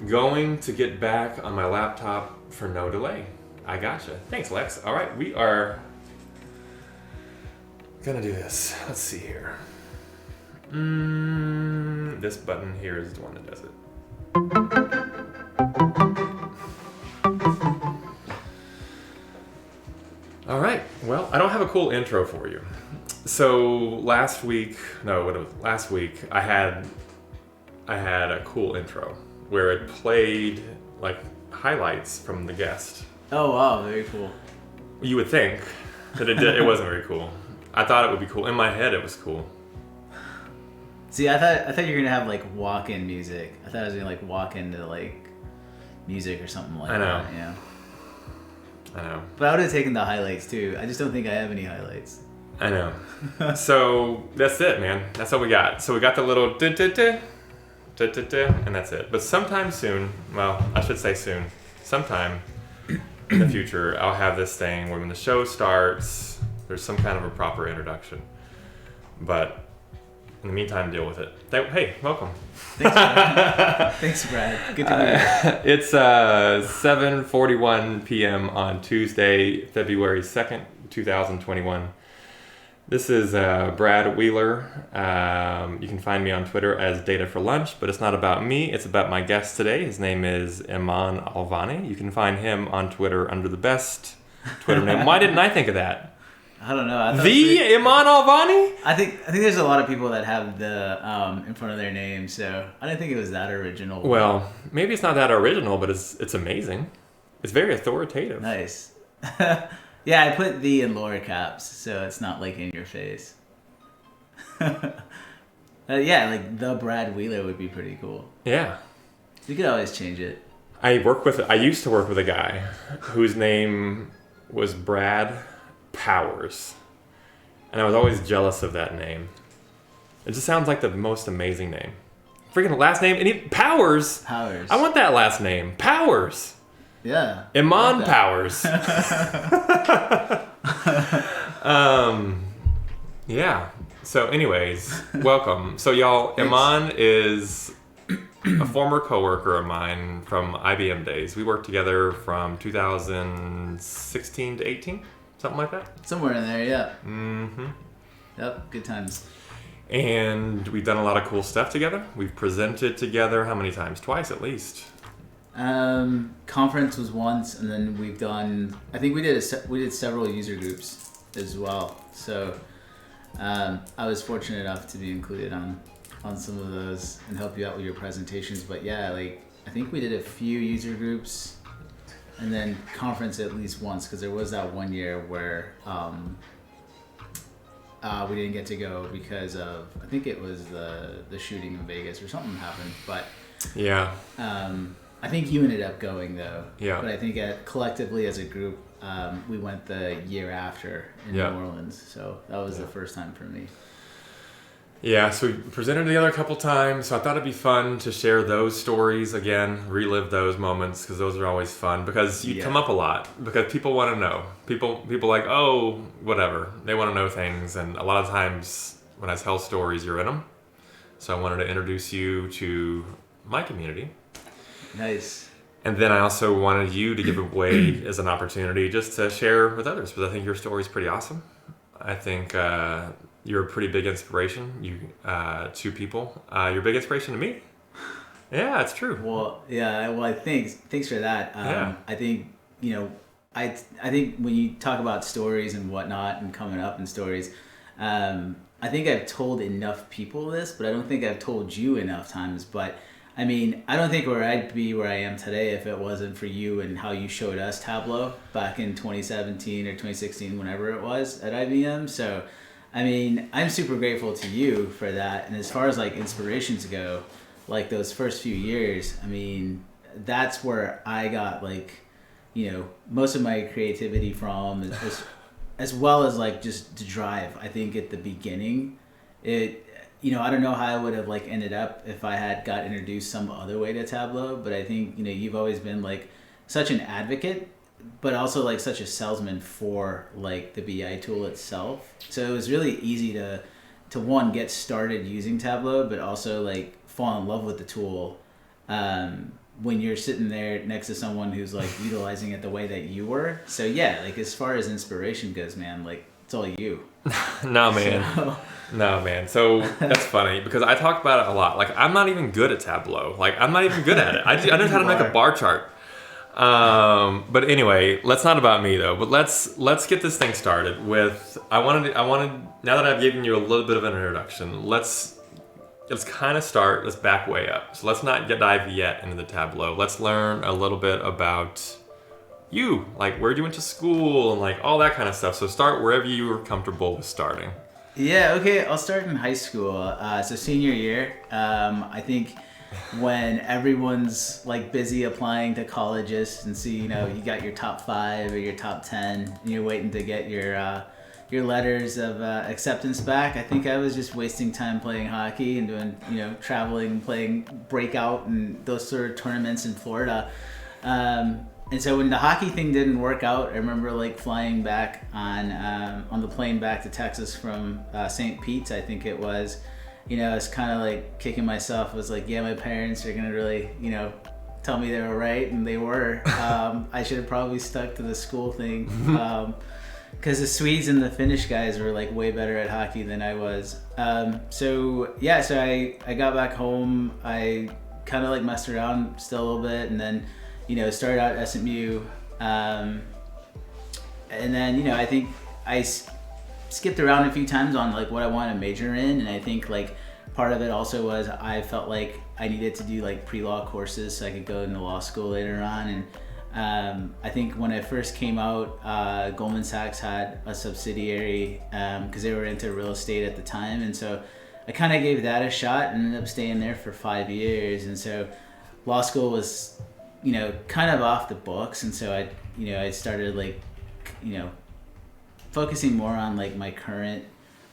going to get back on my laptop for no delay. I gotcha. Thanks, Lex. All right, we are gonna do this. Let's see here. This button here is the one that does it. All right. Well, I don't have a cool intro for you. So last week, I had a cool intro where it played like highlights from the guest. Oh wow, very cool. You would think that it did. It wasn't very cool. I thought it would be cool. In my head, it was cool. See, I thought you were gonna have like walk-in music. I thought I was gonna like walk into like music or something like that. Yeah. I know. But I would have taken the highlights too. I just don't think I have any highlights. I know. So that's it, man. That's all we got. So we got the little and that's it. But sometime soon, well, I should say soon, sometime in the future, I'll have this thing where when the show starts, there's some kind of a proper introduction. But in the meantime, deal with it. Hey, welcome. Thanks, Brad. Thanks, Brad. Good to be here. It's 7:41 p.m. on Tuesday, February 2nd, 2021. This is Brad Wheeler. You can find me on Twitter as Data for Lunch, but it's not about me. It's about my guest today. His name is Eman Alvani. You can find him on Twitter under the best Twitter name. Why didn't I think of that? I don't know. Eman Alvani? I think there's a lot of people that have the in front of their name, so I didn't think it was that original. Well, maybe it's not that original, but it's amazing. It's very authoritative. Nice. Yeah, I put the in lower caps, so it's not like in your face. Yeah, like the Brad Wheeler would be pretty cool. Yeah. You could always change it. I used to work with a guy whose name was Brad Powers. And I was always jealous of that name. It just sounds like the most amazing name. Freaking last name, Powers. Powers. I want that last name. Powers. Yeah. Eman Powers. Yeah. So anyways, welcome. So y'all, Eman is a former coworker of mine from IBM days. We worked together from 2016 to 18, something like that. Somewhere in there, yeah. Mm-hmm. Yep, good times. And we've done a lot of cool stuff together. We've presented together how many times? Twice at least. Conference was once, and then we've done. I think we did several user groups as well. So I was fortunate enough to be included on some of those and help you out with your presentations. But yeah, like I think we did a few user groups, and then conference at least once, because there was that one year where we didn't get to go because of, I think it was the shooting in Vegas or something happened. But yeah. I think you ended up going though. Yeah. But I think collectively as a group, we went the year after in New Orleans. So that was the first time for me. Yeah, so we presented together a couple times. So I thought it'd be fun to share those stories again, relive those moments, because those are always fun. Because you come up a lot. Because people want to know. People like, oh, whatever. They want to know things, and a lot of times when I tell stories, you're in them. So I wanted to introduce you to my community. Nice. And then I also wanted you to give away as an opportunity just to share with others, because I think your story is pretty awesome. I think you're a pretty big inspiration to people. You're a big inspiration to me. Yeah, it's true. Well, yeah. Well, thanks for that. I think I think when you talk about stories and whatnot and coming up in stories, I think I've told enough people this, but I don't think I've told you enough times. But I mean, I don't think I'd be where I am today if it wasn't for you and how you showed us Tableau back in 2017 or 2016, whenever it was at IBM. So, I mean, I'm super grateful to you for that. And as far as like inspirations go, like those first few years, I mean, that's where I got like, most of my creativity from, as well as like just to drive. I think at the beginning, I don't know how I would have like ended up if I had got introduced some other way to Tableau, but I think, you've always been like such an advocate, but also like such a salesman for like the BI tool itself. So it was really easy to one, get started using Tableau, but also like fall in love with the tool, when you're sitting there next to someone who's like utilizing it the way that you were. So yeah, like as far as inspiration goes, man, like it's all you. No, man. No, man. So that's funny because I talk about it a lot. Like I'm not even good at Tableau. Like I'm not even good at it. I know how to make a bar chart. But anyway, let's not about me though. But let's get this thing started with. I wanted now that I've given you a little bit of an introduction. Let's kind of start. Let's back way up. So let's not dive yet into the Tableau. Let's learn a little bit about you, like where you went to school and like all that kind of stuff. So start wherever you were comfortable with starting. Yeah, okay. I'll start in high school. So senior year. I think when everyone's like busy applying to colleges and see, you got your top 5 or your top 10 and you're waiting to get your letters of acceptance back. I think I was just wasting time playing hockey and doing, traveling, playing breakout and those sort of tournaments in Florida. And so when the hockey thing didn't work out, I remember like flying back on the plane back to Texas from St. Pete's, I think it was. I was kind of like kicking myself. I was like, yeah, my parents are gonna really, tell me they were right, and they were. I should have probably stuck to the school thing, because the Swedes and the Finnish guys were like way better at hockey than I was. So I got back home. I kind of like messed around still a little bit, and then started out at SMU, and then I think I skipped around a few times on like what I wanted to major in, and I think like part of it also was I felt like I needed to do like pre-law courses so I could go into law school later on. And I think when I first came out, Goldman Sachs had a subsidiary because they were into real estate at the time, and so I kind of gave that a shot and ended up staying there for 5 years. And so law school was kind of off the books, and so I started like focusing more on like my current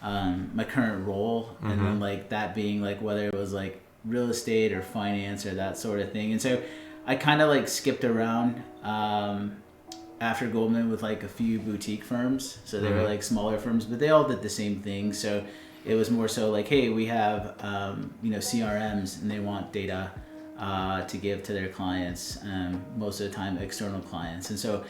role, mm-hmm. and then like that being like whether it was like real estate or finance or that sort of thing. And so I kind of like skipped around after Goldman with like a few boutique firms. So they mm-hmm. were like smaller firms, but they all did the same thing. So it was more so like, hey, we have CRMs and they want data to give to their clients, most of the time external clients. And so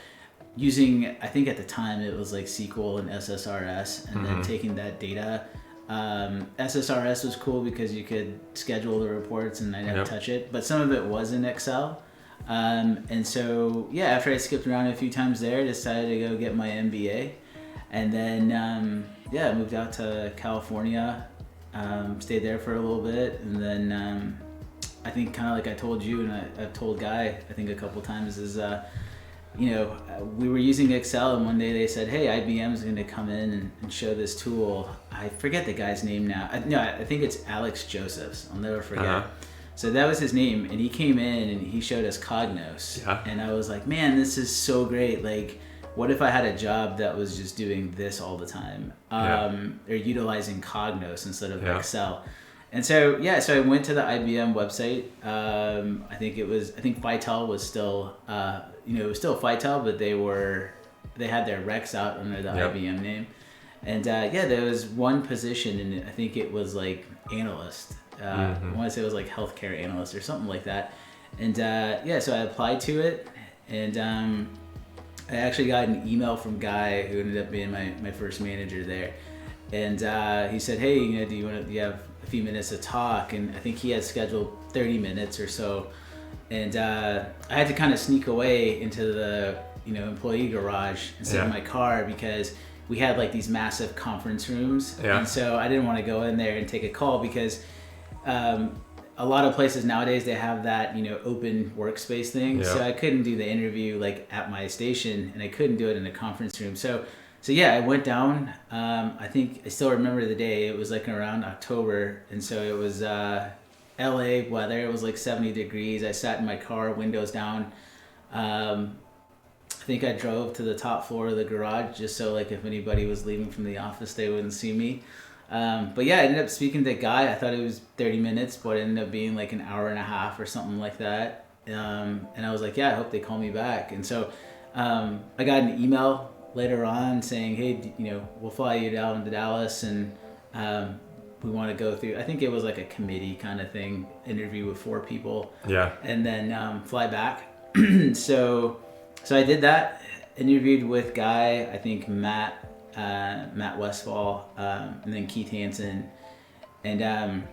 using, I think at the time it was like SQL and SSRS, and mm-hmm. then taking that data. SSRS was cool because you could schedule the reports and I didn't touch it, but some of it was in Excel. And so, after I skipped around a few times there, I decided to go get my MBA. And then, I moved out to California, stayed there for a little bit. And then I think kind of like I told you, and I've told Guy, I think a couple times, is, we were using Excel, and one day they said, hey, IBM is going to come in and show this tool. I forget the guy's name now. I think it's Alex Josephs. I'll never forget. Uh-huh. So that was his name, and he came in and he showed us Cognos. Yeah. And I was like, man, this is so great. Like, what if I had a job that was just doing this all the time, or utilizing Cognos instead of Excel? And so, so I went to the IBM website. I think Vital was still, it was still Vital, but they had their Recs out under the IBM name. And there was one position, and I think it was like analyst. Mm-hmm. I want to say it was like healthcare analyst or something like that. And so I applied to it, and I actually got an email from Guy, who ended up being my first manager there. And he said, hey, do you have a few minutes to talk? And I think he had scheduled 30 minutes or so. And I had to kind of sneak away into the employee garage and sit in my car, because we had like these massive conference rooms. Yeah. And so I didn't want to go in there and take a call, because a lot of places nowadays, they have that, open workspace thing. Yeah. So I couldn't do the interview like at my station, and I couldn't do it in a conference room. So I went down. I think I still remember the day. It was like around October. And so it was LA weather. It was like 70 degrees. I sat in my car, windows down. I think I drove to the top floor of the garage just so like if anybody was leaving from the office, they wouldn't see me. I ended up speaking to Guy. I thought it was 30 minutes, but it ended up being like an hour and a half or something like that. And I was like, I hope they call me back. And so I got an email later on saying, hey, we'll fly you down to Dallas, and we want to go through. I think it was like a committee kind of thing, interview with 4 people. Yeah. And then fly back. So I did that. Interviewed with Guy, I think Matt Westfall, and then Keith Hansen, and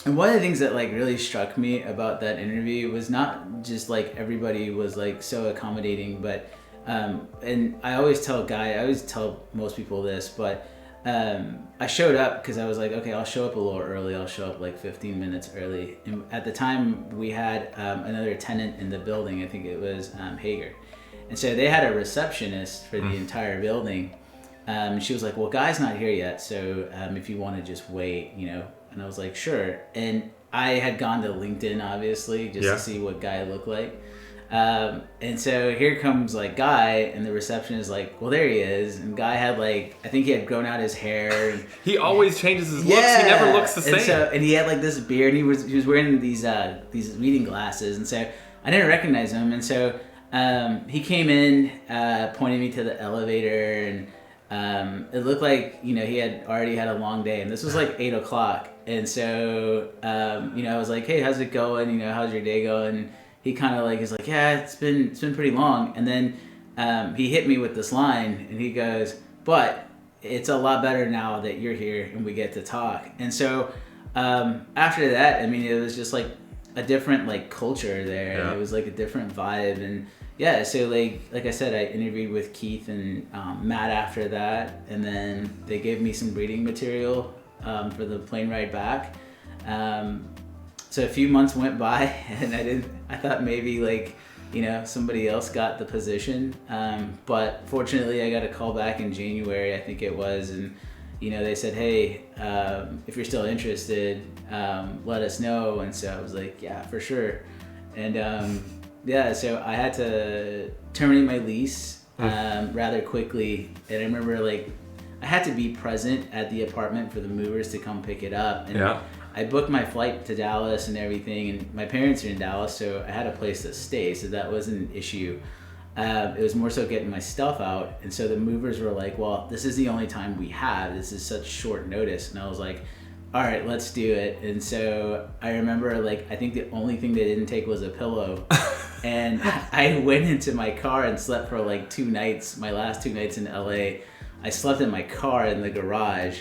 one of the things that like really struck me about that interview was not just like everybody was like so accommodating, but and I always tell most people this, but I showed up because I was like, okay, I'll show up a little early. I'll show up like 15 minutes early. And at the time, we had another tenant in the building. I think it was Hager. And so they had a receptionist for the entire building. She was like, well, Guy's not here yet, so if you want to just wait, you know. And I was like, sure. And I had gone to LinkedIn, obviously, just to see what Guy looked like. And so here comes like Guy, and the receptionist is like, well, there he is. And Guy had like, I think he had grown out his hair. And, he always changes his looks. He never looks the same. And he had like this beard. He was wearing these reading glasses, and so I didn't recognize him. And so he came in, pointed me to the elevator, and it looked like, you know, he had already had a long day, and this was like 8 o'clock. And so you know, I was like, hey, how's it going? You know, how's your day going? He kind of like is like, yeah, it's been pretty long. And then he hit me with this line, and he goes, but it's a lot better now that you're here and we get to talk. And so after that, I mean, it was just like a different like culture there. Yeah. It was like a different vibe. And yeah, so like I said, I interviewed with Keith and Matt after that, and then they gave me some reading material for the plane ride back. So a few months went by, and I thought maybe like, you know, somebody else got the position. But fortunately I got a call back in January, I think it was. And, you know, they said, hey, if you're still interested, let us know. And so I was like, yeah, for sure. And yeah, so I had to terminate my lease rather quickly. And I remember like, I had to be present at the apartment for the movers to come pick it up. And yeah. I booked my flight to Dallas and everything, and my parents are in Dallas, so I had a place to stay, so that wasn't an issue. It was more so getting my stuff out, and so the movers were like, well, this is the only time we have. This is such short notice. And I was like, all right, let's do it. And so I remember, like, I think the only thing they didn't take was a pillow. And I went into my car and slept for like 2 nights, my last 2 nights in LA. I slept in my car in the garage.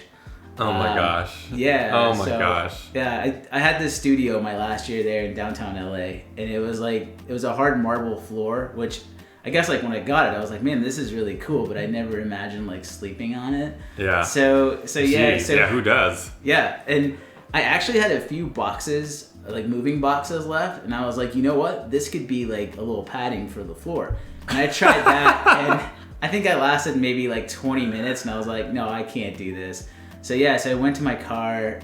Oh my gosh. Yeah. Oh my gosh. Yeah, I had this studio my last year there in downtown LA, and it was a hard marble floor, which I guess like when I got it, I was like, man, this is really cool, but I never imagined like sleeping on it. Yeah. So yeah. Jeez, yeah, who does? Yeah, and I actually had a few boxes, like moving boxes left, and I was like, you know what? This could be like a little padding for the floor. And I tried that, and I think I lasted maybe like 20 minutes, and I was like, no, I can't do this. So yeah, so I went to my car.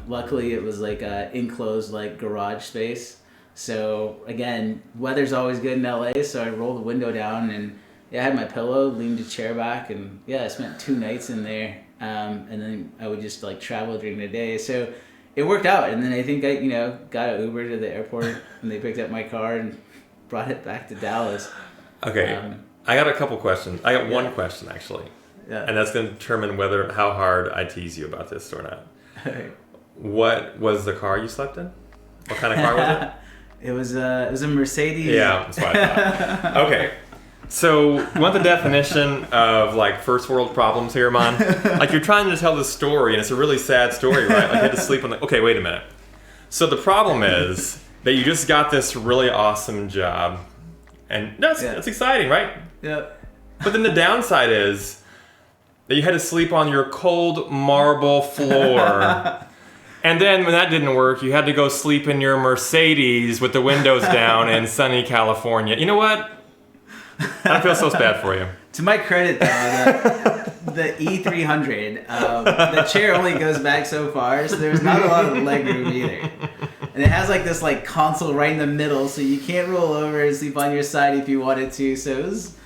Luckily, it was like a enclosed like garage space. So again, weather's always good in LA. So I rolled the window down, and yeah, I had my pillow, leaned the chair back, and yeah, I spent 2 nights in there. And then I would just like travel during the day. So it worked out. And then I think I, got an Uber to the airport, and they picked up my car and brought it back to Dallas. Okay, I got a couple questions. I got one question actually. Yeah. And that's going to determine how hard I tease you about this or not. What was the car you slept in? What kind of car was it? It was a Mercedes. Yeah, that's what I thought. Okay. So, you want the definition of like first world problems here, Eman? Like you're trying to tell this story, and it's a really sad story, right? Like you had to sleep on the... Okay, wait a minute. So the problem is that you just got this really awesome job, and that's exciting, right? Yeah. But then the downside is that you had to sleep on your cold marble floor. And then when that didn't work, you had to go sleep in your Mercedes with the windows down in sunny California. You know what? I don't feel so bad for you. To my credit, though, the E300, the chair only goes back so far, so there's not a lot of leg room either. And it has like this like console right in the middle, so you can't roll over and sleep on your side if you wanted to. So it was...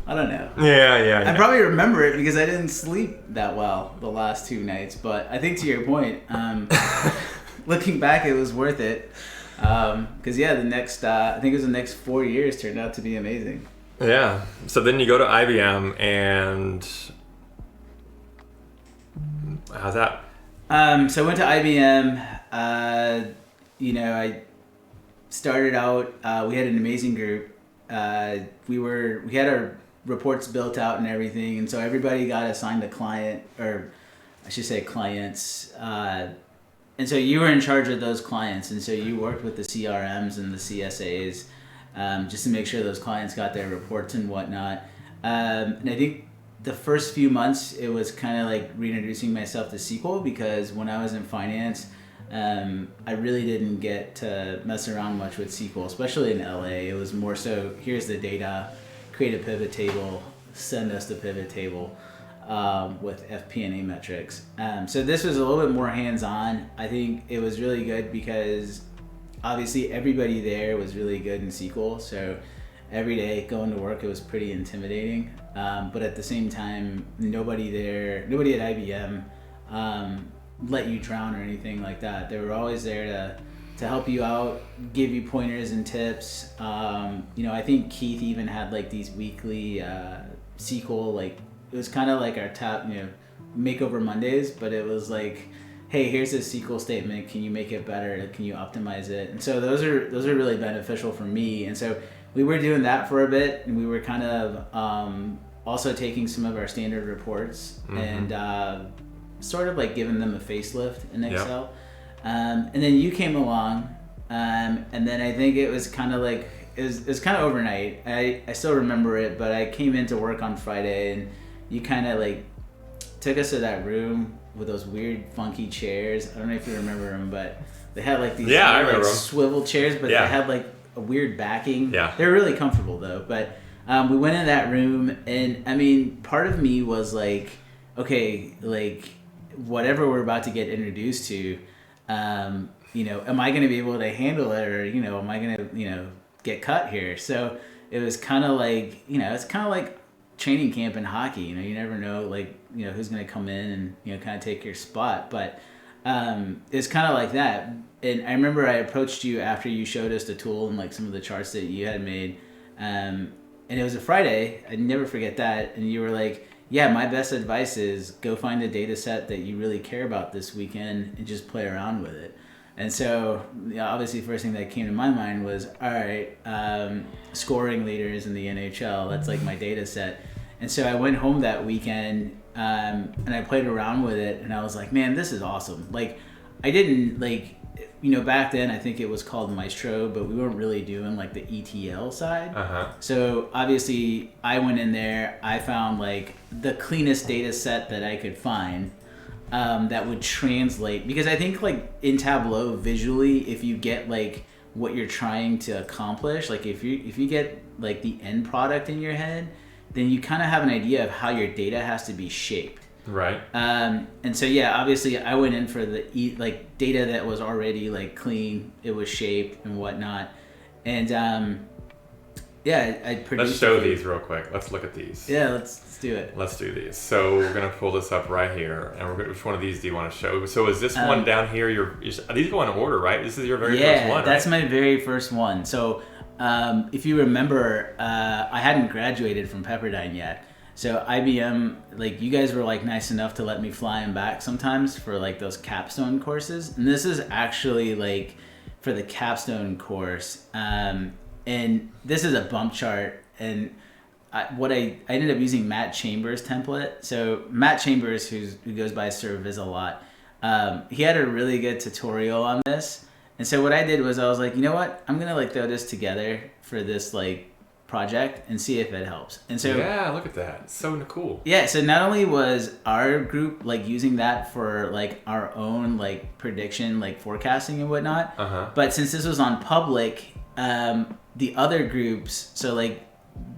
I don't know. Yeah. I probably remember it because I didn't sleep that well the last 2 nights. But I think to your point, looking back, it was worth it. Because the next, I think it was the next 4 years turned out to be amazing. Yeah. So then you go to IBM, and how's that? So I went to IBM. I started out. We had an amazing group. We had our reports built out and everything, and so everybody got assigned a client, or I should say clients. And so you were in charge of those clients, and so you worked with the CRMs and the CSAs, just to make sure those clients got their reports and whatnot. And I think the first few months it was kind of like reintroducing myself to SQL, because when I was in finance, I really didn't get to mess around much with SQL, especially in LA. It was more so, here's the data, create a pivot table, send us the pivot table with FP&A metrics. So this was a little bit more hands-on. I think it was really good because obviously everybody there was really good in SQL. So every day going to work, it was pretty intimidating. But at the same time, nobody at IBM let you drown or anything like that. They were always there to help you out, give you pointers and tips. I think Keith even had like these weekly SQL, like it was kind of like our top, makeover Mondays, but it was like, hey, here's a SQL statement. Can you make it better? Can you optimize it? And so those are really beneficial for me. And so we were doing that for a bit, and we were kind of also taking some of our standard reports and sort of like giving them a facelift in Excel. Yep. And then you came along, and then I think it was kind of like, it was kind of overnight. I still remember it, but I came into work on Friday, and you kind of like took us to that room with those weird funky chairs. I don't know if you remember them, but they had like these swivel chairs, but they had like a weird backing. Yeah. They were really comfortable though. But we went in that room, and I mean, part of me was like, okay, like whatever we're about to get introduced to, am I going to be able to handle it, or am I going to get cut here? So it was kind of like, it's kind of like training camp in hockey. You never know who's going to come in and kind of take your spot, but it's kind of like that. And I remember I approached you after you showed us the tool and like some of the charts that you had made, and it was a Friday. I'd never forget that. And you were like, yeah, my best advice is go find a data set that you really care about this weekend and just play around with it. And so, obviously, the first thing that came to my mind was, all right, scoring leaders in the NHL. That's like my data set. And so I went home that weekend, and I played around with it, and I was like, man, this is awesome. Like, I didn't, back then I think it was called Maestro, but we weren't really doing like the ETL side. So obviously I went in there, I found like the cleanest data set that I could find that would translate, because I think like in Tableau visually, if you get like what you're trying to accomplish, like if you get like the end product in your head, then you kind of have an idea of how your data has to be shaped. Right. And so yeah, obviously I went in for the data that was already like clean, it was shaped and whatnot, and I produced. Let's show these real quick. Let's look at these. Yeah, let's do it. Let's do these. So we're gonna pull this up right here, and which one of these do you want to show? So is this one down here? These go in order, right? This is your very first one, right? That's my very first one. So if you remember, I hadn't graduated from Pepperdine yet. So IBM, like you guys were like nice enough to let me fly them back sometimes for like those capstone courses. And this is actually like for the capstone course. And this is a bump chart. And I ended up using Matt Chambers' template. So Matt Chambers, who goes by Serviz a lot, he had a really good tutorial on this. And so what I did was I was like, you know what? I'm going to like throw this together for this like project and see if it helps. And so yeah, look at that. It's so cool. Yeah, so not only was our group like using that for like our own like prediction, like forecasting and whatnot, but since this was on public, the other groups, so like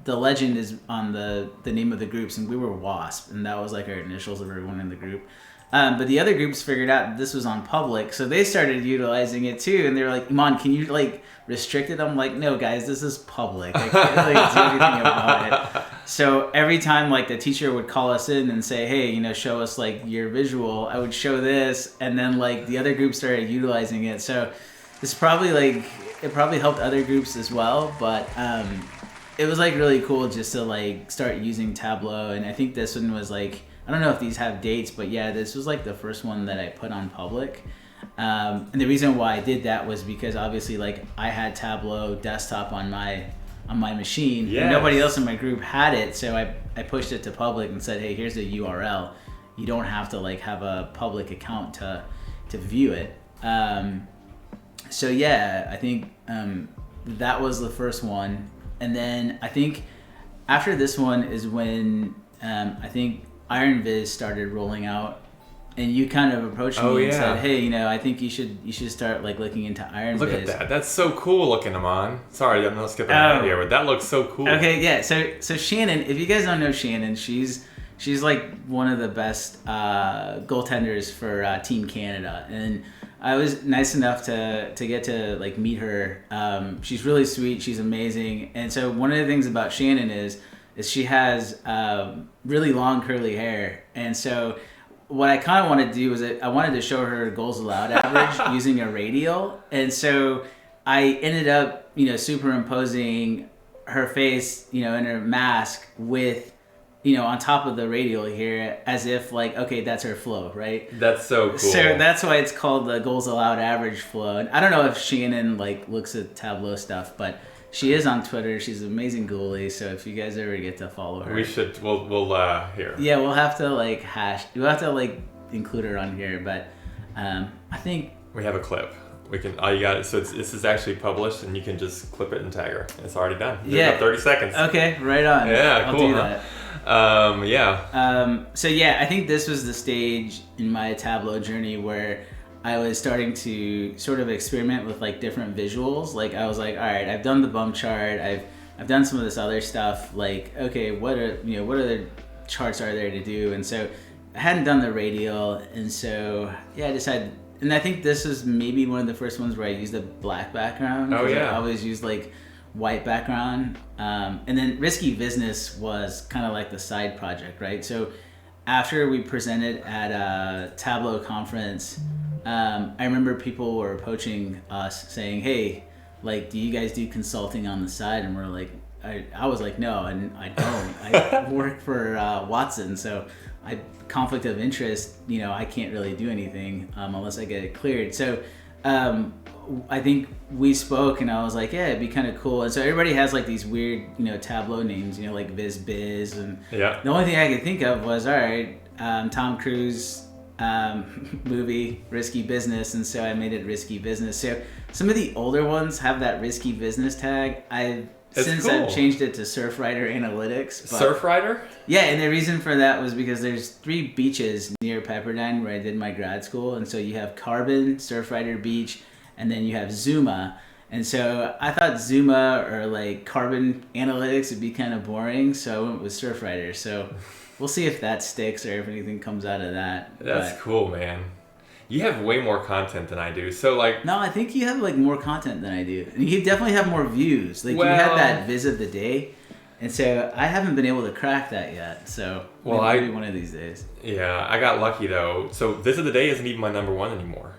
the legend is on the name of the groups, and we were WASP, and that was like our initials of everyone in the group. But the other groups figured out this was on public, so they started utilizing it too, and they were like, Eman, can you like restrict it? I'm like, no guys, this is public. I can't like do anything about it. So every time like the teacher would call us in and say, hey, show us like your visual, I would show this, and then like the other groups started utilizing it. So it's probably like, it probably helped other groups as well, but it was like really cool just to like start using Tableau. And I think this one was like I don't know if these have dates, but yeah, this was like the first one that I put on public. And the reason why I did that was because obviously like I had Tableau desktop on my machine. Yes. And nobody else in my group had it, so I pushed it to public and said, hey, here's the URL. You don't have to like have a public account to view it. So yeah, I think that was the first one. And then I think after this one is when I think Iron Viz started rolling out, and you kind of approached me and said, hey, you know, I think you should start like looking into Iron Viz. Look at that. That's so cool looking, Eman. Sorry, I'm not skipping ahead here, but that looks so cool. Okay, yeah. So Shannon, if you guys don't know Shannon, she's like one of the best goaltenders for Team Canada, and I was nice enough to get to like meet her. She's really sweet. She's amazing. And so one of the things about Shannon is she has really long curly hair. And so what I kind of wanted to do was I wanted to show her goals allowed average using a radial. And so I ended up, you know, superimposing her face, you know, in her mask with, you know, on top of the radial here, as if like, okay, that's her flow, right? That's so cool. So that's why it's called the goals allowed average flow. And I don't know if Shannon like looks at Tableau stuff, but she is on Twitter. She's an amazing goalie. So if you guys ever get to follow her, we should. We'll here. Yeah, we'll have to like we'll have to like include her on here. But I think we have a clip. We can. All you got. So this is actually published, and you can just clip it and tag her. It's already done. Yeah, about 30 seconds. Okay, right on. Yeah, I'll cool. do Huh? that. Yeah. So yeah, I think this was the stage in my Tableau journey where I was starting to sort of experiment with like different visuals. Like I was like, all right, I've done the bump chart. I've done some of this other stuff. Like, okay, what other charts are there to do? And so I hadn't done the radial, and so yeah, I decided. And I think this is maybe one of the first ones where I used a black background. Oh yeah. I always used like white background. And then Risky Business was kind of like the side project, right? So after we presented at a Tableau conference, I remember people were approaching us saying, hey, like, do you guys do consulting on the side? And we're like, I was like, no, and I don't. I work for Watson, so conflict of interest, you know, I can't really do anything unless I get it cleared. So I think we spoke, and I was like, yeah, it'd be kind of cool. And so everybody has like these weird, you know, Tableau names, you know, like Biz, and yeah. The only thing I could think of was, all right, Tom Cruise movie, Risky Business, and so I made it Risky Business. So some of the older ones have that Risky Business tag. I've changed it to Surfrider Analytics. But Surfrider? Yeah, and the reason for that was because there's 3 beaches near Pepperdine where I did my grad school, and so you have Carbon, Surfrider Beach, and then you have Zuma. And so I thought Zuma or like Carbon Analytics would be kind of boring, so I went with Surfrider. So we'll see if that sticks or if anything comes out of that. That's cool, man. You have way more content than I do. So like, no, I think you have like more content than I do. And you definitely have more views. Like you had that Viz of the Day, and so I haven't been able to crack that yet. So maybe one of these days. Yeah, I got lucky though. So Viz of the Day isn't even my number 1 anymore.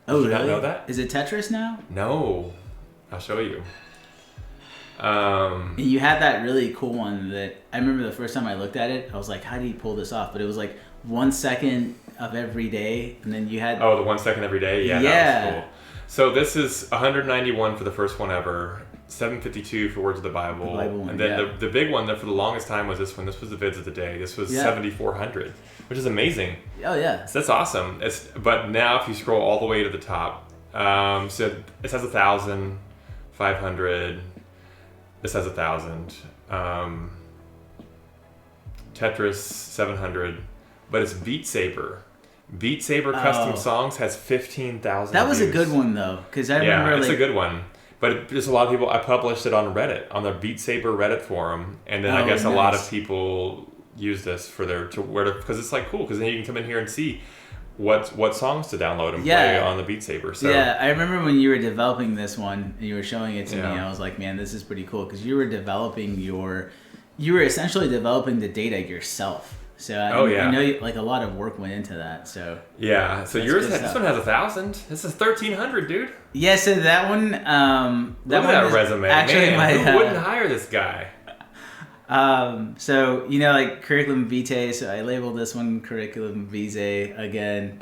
Oh, Did you really? not know that? Is it Tetris now? No, I'll show you. And you had that really cool one that I remember the first time I looked at it, I was like, how do you pull this off? But it was like 1 second of every day, and then you had... Oh, the 1 second every day? Yeah, that was cool. So this is 191 for the first one ever, 752 for Words of the Bible. One, and then the big one that for the longest time was this one. This was the Vids of the Day. This was 7,400, which is amazing. Oh, yeah. So that's awesome. But now if you scroll all the way to the top, so it says 1,000, 500... This has 1,000. Tetris 700, but it's Beat Saber. Beat Saber custom songs has 15,000. That was views. a good one though, because I remember it's a good one. But there's a lot of people. I published it on Reddit, on the Beat Saber Reddit forum, and then I guess a lot of people use this for because it's like cool because then you can come in here and see what songs to download and play on the Beat Saber. So yeah, I remember when you were developing this one and you were showing it to me, I was like, man, this is pretty cool because you were essentially developing the data yourself. So I know like a lot of work went into that. So yeah, so this one has 1,000. This is 1,300, dude. Yeah, so that one. Look at that resume, actually man. Who wouldn't hire this guy? So, like curriculum vitae, so I labeled this one curriculum vitae again.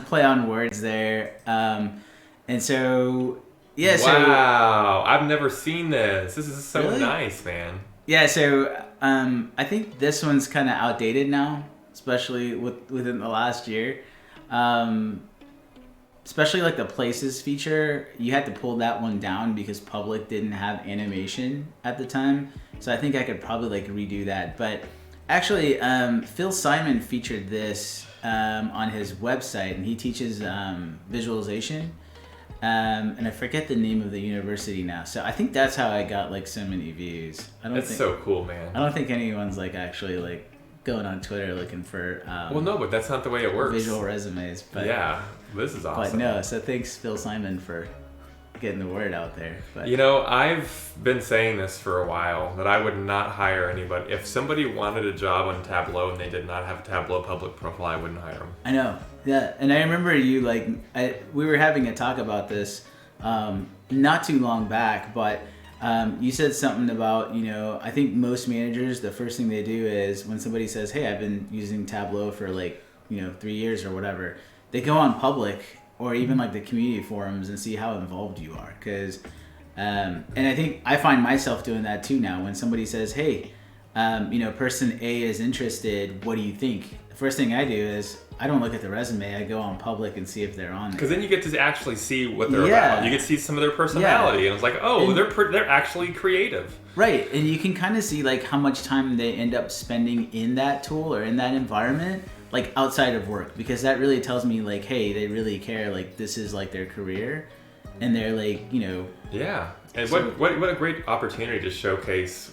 Play on words there. And so, yeah, wow, I've never seen this. This is so really? Nice, man. Yeah, so I think this one's kind of outdated now, especially within the last year. Especially like the places feature, you had to pull that one down because Public didn't have animation at the time. So I think I could probably like redo that. But actually, Phil Simon featured this on his website, and he teaches visualization. And I forget the name of the university now. So I think that's how I got like so many views. That's so cool, man. I don't think anyone's like actually like going on Twitter looking for well, no, but that's not the way it works. Visual resumes. But yeah, this is awesome. But no, so thanks Phil Simon for getting the word out there. But I've been saying this for a while, that I would not hire anybody. If somebody wanted a job on Tableau and they did not have a Tableau public profile, I wouldn't hire them. I know. Yeah, and I remember you we were having a talk about this not too long back, but you said something about, I think most managers, the first thing they do is when somebody says, hey, I've been using Tableau for 3 years or whatever, they go on Public or even like the community forums and see how involved you are. Because, and I think I find myself doing that too now. When somebody says, hey, person A is interested, what do you think? The first thing I do is I don't look at the resume. I go on Public and see if they're on there. Because then you get to actually see what they're about. You get to see some of their personality, and it's like, they're actually creative. Right, and you can kind of see like how much time they end up spending in that tool or in that environment, like outside of work, because that really tells me like, hey, they really care. Like this is like their career, and they're like, Yeah, and so, what a great opportunity to showcase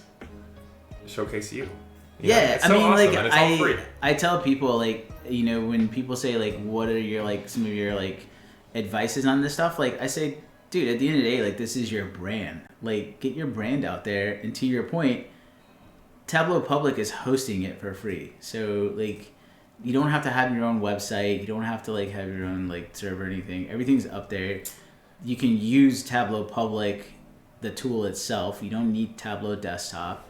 you. Yeah, it's so awesome, like and it's all free. I tell people like, when people say like, what are your like some of your like advices on this stuff? Like I say, dude, at the end of the day, like this is your brand. Like get your brand out there, and to your point, Tableau Public is hosting it for free. So like you don't have to have your own website. You don't have to like have your own like server or anything. Everything's up there. You can use Tableau Public, the tool itself. You don't need Tableau Desktop.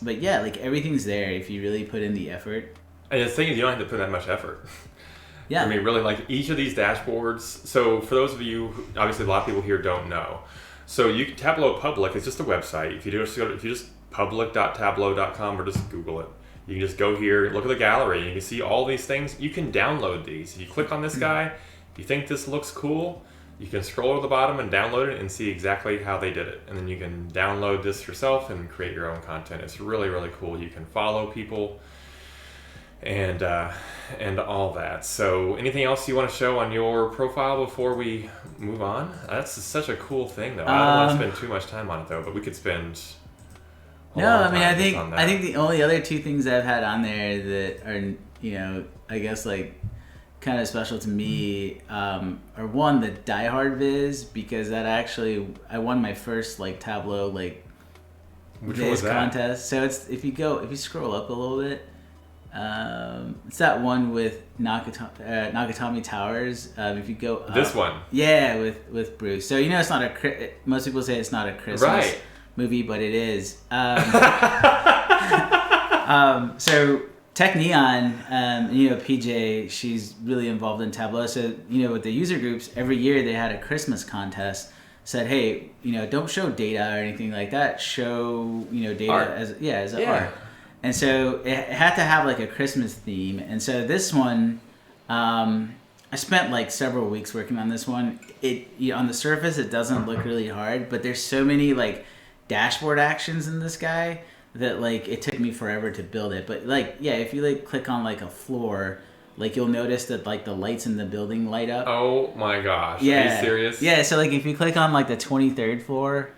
But yeah, like everything's there if you really put in the effort. And the thing is, you don't have to put that much effort. Yeah. I mean, really, like each of these dashboards. So for those of you, obviously a lot of people here don't know. So Tableau Public is just a website. If you just public.tableau.com or just Google it, you can just go here, look at the gallery, and you can see all these things. You can download these. If you click on this guy, if you think this looks cool, you can scroll to the bottom and download it and see exactly how they did it. And then you can download this yourself and create your own content. It's really, really cool. You can follow people and all that. So anything else you want to show on your profile before we move on? That's such a cool thing, though. I don't want to spend too much time on it, though, but we could spend I think the only other two things I've had on there that are, I guess like kind of special to me are one, the Die Hard Viz, because that actually I won my first like Tableau like Viz contest. So it's if you scroll up a little bit, it's that one with Nakatomi Towers. If you go up, this one, yeah, with Bruce. So it's not most people say it's not a Christmas movie, but it is. So Tech Neon, PJ, she's really involved in Tableau. So, with the user groups, every year they had a Christmas contest. Said, hey, don't show data or anything like that. Show, data art. as art. And so it had to have like a Christmas theme. And so this one, I spent like several weeks working on this one. On the surface, it doesn't look really hard, but there's so many like dashboard actions in this guy that like it took me forever to build it. But like, yeah, if you like click on like a floor, like you'll notice that like the lights in the building light up. Oh my gosh. Yeah. Are you serious? Yeah, so like if you click on like the 23rd floor,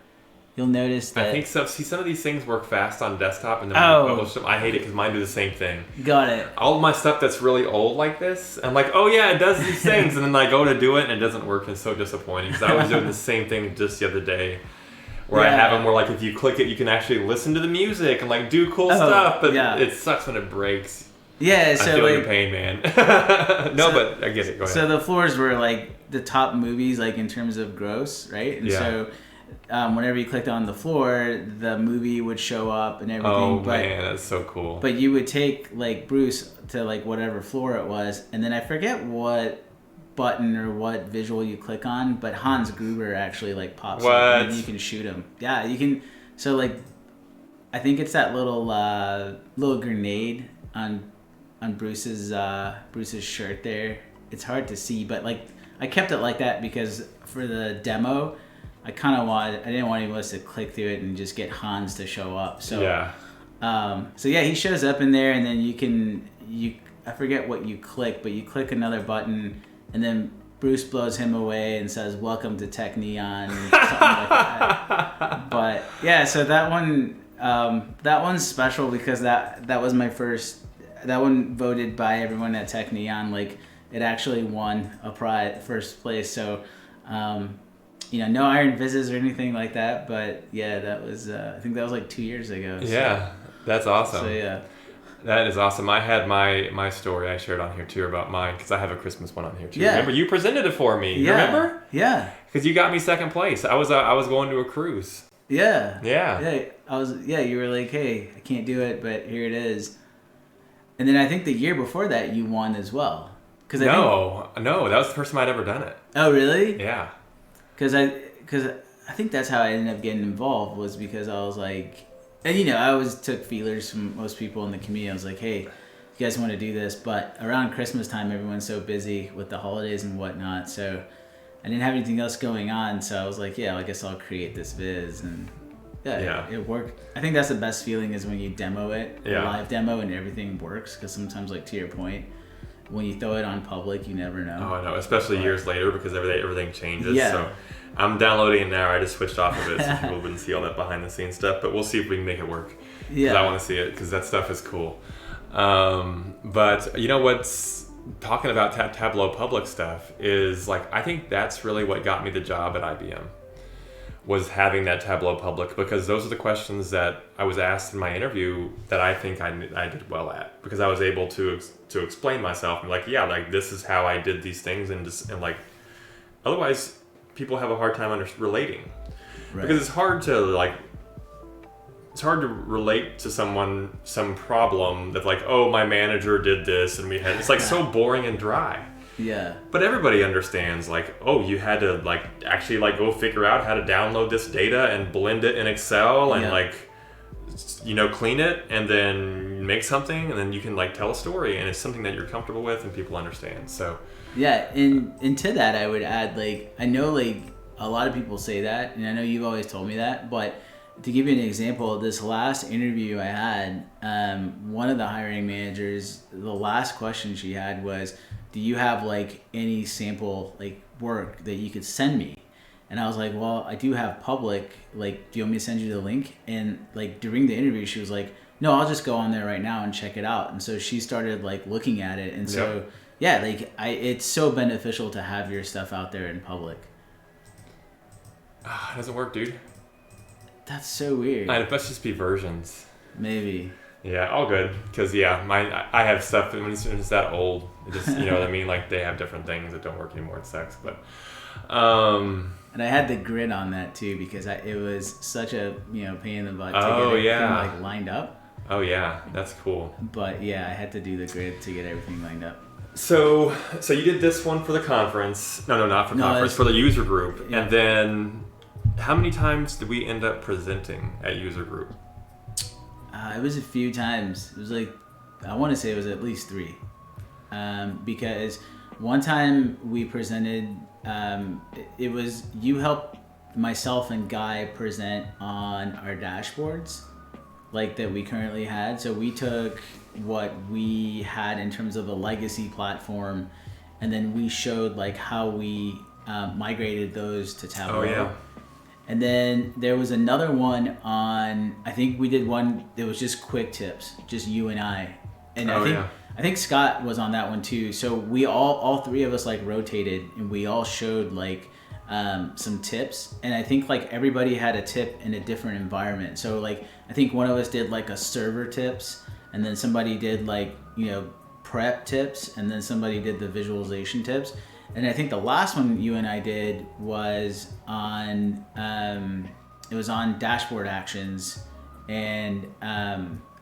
you'll notice that... I think so. See, some of these things work fast on desktop, and then when you publish them, I hate it because mine do the same thing. Got it. All of my stuff that's really old like this, I'm like, oh yeah, it does these things, and then I go to do it, and it doesn't work, and it's so disappointing. Because I was doing the same thing just the other day, where I have them where like if you click it, you can actually listen to the music and like do cool stuff, but it sucks when it breaks. Yeah, so I feel like your pain, man. But I get it. Go ahead. So the floors were like the top movies, like in terms of gross, right? And so whenever you clicked on the floor, the movie would show up and everything. Oh man, that's so cool. But you would take like Bruce to like whatever floor it was, and then I forget what button or what visual you click on, but Hans Gruber actually like pops up and you can shoot him. Yeah, you can. So like, I think it's that little grenade on Bruce's shirt there. It's hard to see, but like I kept it like that because for the demo, I didn't want anyone else to click through it and just get Hans to show up. So he shows up in there, and then I forget what you click, but you click another button, and then Bruce blows him away and says, "Welcome to Tech Neon," something like that. But yeah, so that one's special because that was my first. That one voted by everyone at Tech Neon. Like it actually won a first place. So. No Iron Vises or anything like that, but yeah, that was I think that was like 2 years ago. Yeah, that's awesome. So yeah, that is awesome. I had my story I shared on here too about mine because I have a Christmas one on here too. Yeah. Remember you presented it for me? Yeah. Remember? Yeah. Because you got me second place. I was going to a cruise. Yeah. Yeah. Yeah. You were like, hey, I can't do it, but here it is. And then I think the year before that you won as well. No, that was the first time I'd ever done it. Oh really? Yeah. Because I think that's how I ended up getting involved was because I was like, and I always took feelers from most people in the community. I was like, hey, you guys want to do this? But around Christmas time, everyone's so busy with the holidays and whatnot. So I didn't have anything else going on. So I was like, yeah, I guess I'll create this viz. And it worked. I think that's the best feeling is when you demo it, a live demo, and everything works. Because sometimes, like to your point, when you throw it on public, you never know. Oh, I know, especially years later because everything changes. Yeah. So I'm downloading it now. I just switched off of it so people wouldn't see all that behind the scenes stuff. But we'll see if we can make it work. Yeah. I want to see it because that stuff is cool. But what's talking about Tableau public stuff is like I think that's really what got me the job at IBM. Was having that Tableau public because those are the questions that I was asked in my interview that I think I did well at because I was able to explain myself and like this is how I did these things and like otherwise people have a hard time relating because it's hard to relate to someone some problem that's like my manager did this and we had it's like so boring and dry. Yeah. But everybody understands, you had to, actually, go figure out how to download this data and blend it in Excel and, clean it and then make something and then you can, tell a story and it's something that you're comfortable with and people understand, so. Yeah, and to that I would add, I know, a lot of people say that, and I know you've always told me that, but to give you an example, this last interview I had, one of the hiring managers, the last question she had was, do you have any sample work that you could send me? And I was like, well, I do have public, do you want me to send you the link? And during the interview, she was like, no, I'll just go on there right now and check it out. And so she started looking at it. And so, it's so beneficial to have your stuff out there in public. It doesn't work, dude. That's so weird. It must just be versions. Maybe. Yeah, all good. Because, I have stuff when it's that old. It just, you know what I mean? They have different things that don't work anymore. It sucks. But, and I had the grid on that, too, because it was such a, pain in the butt to get everything, lined up. Oh, yeah. That's cool. But, yeah, I had to do the grid to get everything lined up. So you did this one for the conference. No, not for conference. For the user group. Yeah. And then how many times did we end up presenting at user group? It was a few times. It was I want to say it was at least 3. Because one time we presented, it was you helped myself and Guy present on our dashboards that we currently had. So we took what we had in terms of a legacy platform and then we showed how we migrated those to Tableau. Oh, yeah. And then there was another one on, I think we did one that was just quick tips, just you and I. And I think Scott was on that one too. So we all 3 of us rotated and we all showed some tips. And I think everybody had a tip in a different environment. So I think one of us did a server tips and then somebody did prep tips and then somebody did the visualization tips. And I think the last one you and I did was on it was on dashboard actions. And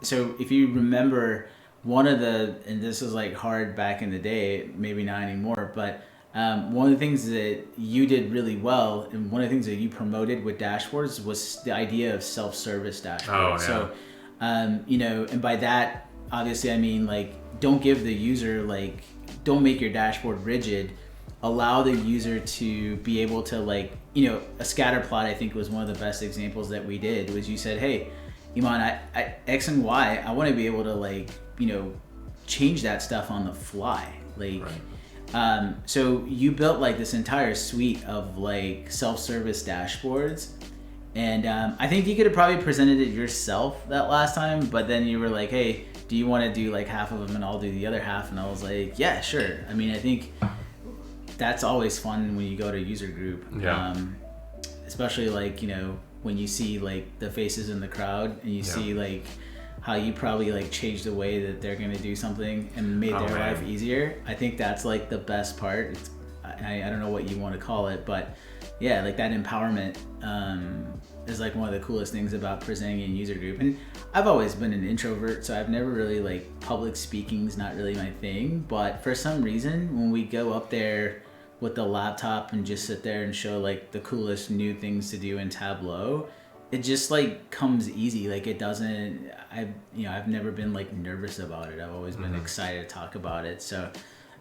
so if you remember, one of the, and this was like hard back in the day, maybe not anymore, but one of the things that you did really well, and one of the things that you promoted with dashboards, was the idea of self-service dashboards. Oh, yeah. So, you know, and by that, obviously, I mean, like, don't give the user, like, don't make your dashboard rigid. Allow the user to be able to, like, you know, a scatter plot, I think, was one of the best examples that we did, was you said, hey, Eman, I X and Y, I want to be able to, like, you know, change that stuff on the fly. Like, right. So you built like this entire suite of like self-service dashboards. And I think you could have probably presented it yourself that last time, but then you were like, hey, do you want to do like half of them and I'll do the other half? And I was like, yeah, sure. I mean, I think that's always fun when you go to a user group. Yeah. Especially like, you know, when you see like the faces in the crowd and you see like how you probably like changed the way that they're going to do something and made their life easier. I think that's like the best part. It's, I don't know what you want to call it, but yeah, like that empowerment is like one of the coolest things about presenting in user group. And I've always been an introvert, so I've never really, like, public speaking's not really my thing. But for some reason, when we go up there with the laptop and just sit there and show like the coolest new things to do in Tableau, it just like comes easy. Like it doesn't, I've never been like nervous about it. I've always been excited to talk about it. So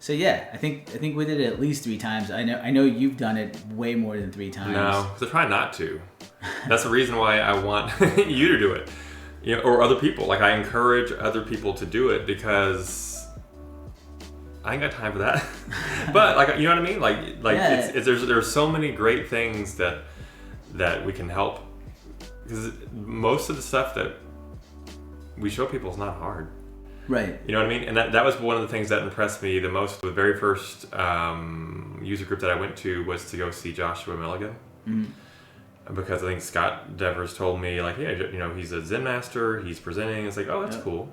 yeah, I think we did it at least 3 times. I know you've done it way more than 3 times. No, because I try not to. That's the reason why I want you to do it, you know, or other people. Like I encourage other people to do it because I ain't got time for that. But like, you know what I mean? Like yeah. There's so many great things that we can help. Because most of the stuff that we show people is not hard. Right. You know what I mean? And that was one of the things that impressed me the most. The very first user group that I went to was to go see Joshua Milligan. Mm-hmm. Because I think Scott Devers told me, like, yeah, you know, he's a Zen master, he's presenting. It's like, oh, that's cool.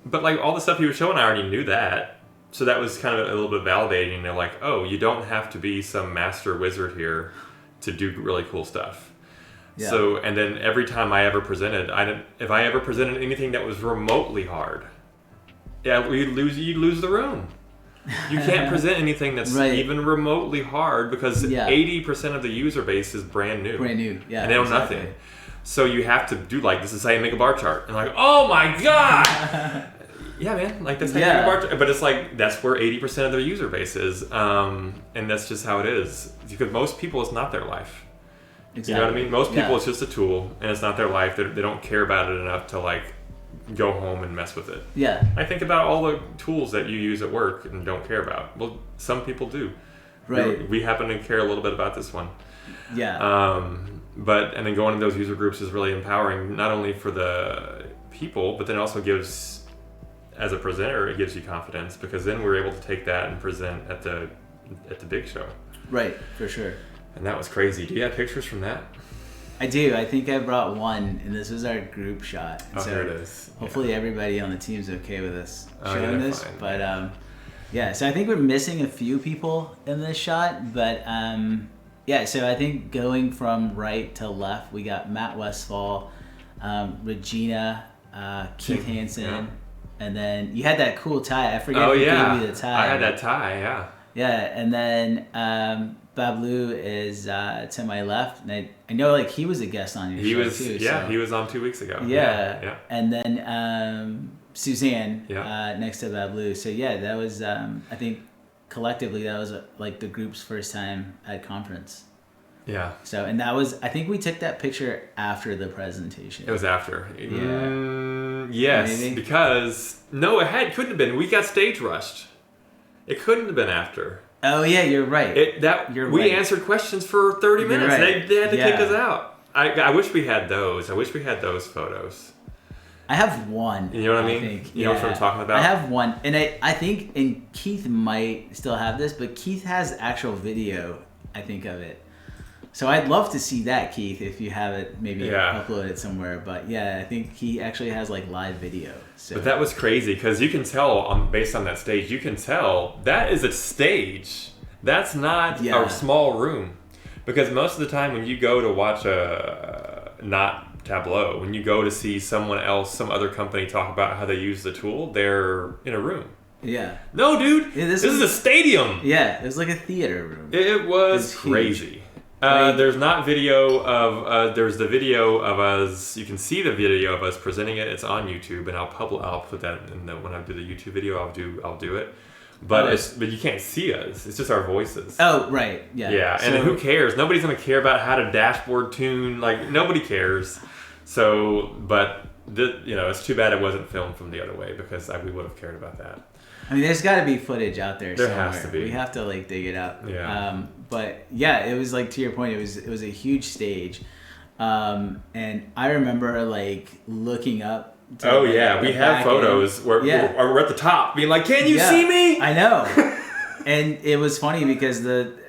But like all the stuff he was showing, I already knew that. So that was kind of a little bit validating. You know, like, oh, you don't have to be some master wizard here to do really cool stuff. Yeah. So, and then every time I ever presented, if I ever presented anything that was remotely hard, yeah, you'd lose the room. You can't present anything that's even remotely hard because 80% of the user base is brand new. Brand new, yeah. And they know nothing. So you have to do like, this is how you make a bar chart. And like, oh my God! Yeah, man, like that's how you make a bar chart. But it's like, that's where 80% of their user base is. And that's just how it is. Because most people, it's not their life. Exactly. You know what I mean? Most people, it's just a tool, and it's not their life. They don't care about it enough to like go home and mess with it. Yeah. I think about all the tools that you use at work and don't care about. Well, some people do. Right. We happen to care a little bit about this one. Yeah. But and then going to those user groups is really empowering, not only for the people, but then also gives, as a presenter, it gives you confidence because then we're able to take that and present at the big show. Right. For sure. And that was crazy. Do you have pictures from that? I do. I think I brought one, and this was our group shot. And so here it is. Hopefully everybody on the team's okay with us showing this. Fine. But yeah, so I think we're missing a few people in this shot. But yeah, so I think going from right to left, we got Matt Westfall, Regina, Keith Hansen, and then you had that cool tie. I forget who gave you the tie. I had that tie, yeah. Yeah, and then Tableau is to my left, and I know like he was a guest on your show too. Yeah, so. He was on 2 weeks ago. Yeah. And then Suzanne next to Tableau. So yeah, that was I think collectively that was like the group's first time at conference. Yeah. So and that was I think we took that picture after the presentation. It was after. Yeah. Yes, maybe? Because no, couldn't have been. We got stage rushed. It couldn't have been after. Oh yeah, you're right. We answered questions for 30 minutes. Right. They had to kick us out. I wish we had those. I wish we had those photos. I have one. You know what I mean? You know what I'm talking about? I have one, and I think, and Keith might still have this, but Keith has actual video, I think, of it. So I'd love to see that, Keith, if you have it, maybe upload it somewhere. But yeah, I think he actually has like live video. So. But that was crazy because you can tell based on that stage, you can tell that is a stage. That's not a small room. Because most of the time when you go to watch not Tableau, when you go to see someone else, some other company talk about how they use the tool, they're in a room. Yeah. No, dude. This is a stadium. Yeah, it was like a theater room. It was crazy. There's not video of. There's the video of us. You can see the video of us presenting it. It's on YouTube, and I'll put that in when I do the YouTube video. I'll do it. But but you can't see us. It's just our voices. Oh, right. Yeah. Yeah, and who cares? Nobody's gonna care about how to dashboard tune. Like nobody cares. So, but it's too bad it wasn't filmed from the other way because we would have cared about that. I mean, there's got to be footage out there. There somewhere. has to be. We have to dig it up. Yeah. But yeah, it was to your point. It was a huge stage, and I remember looking up. Oh yeah, we have photos where we're at the top, being like, "Can you see me?" I know. And it was funny because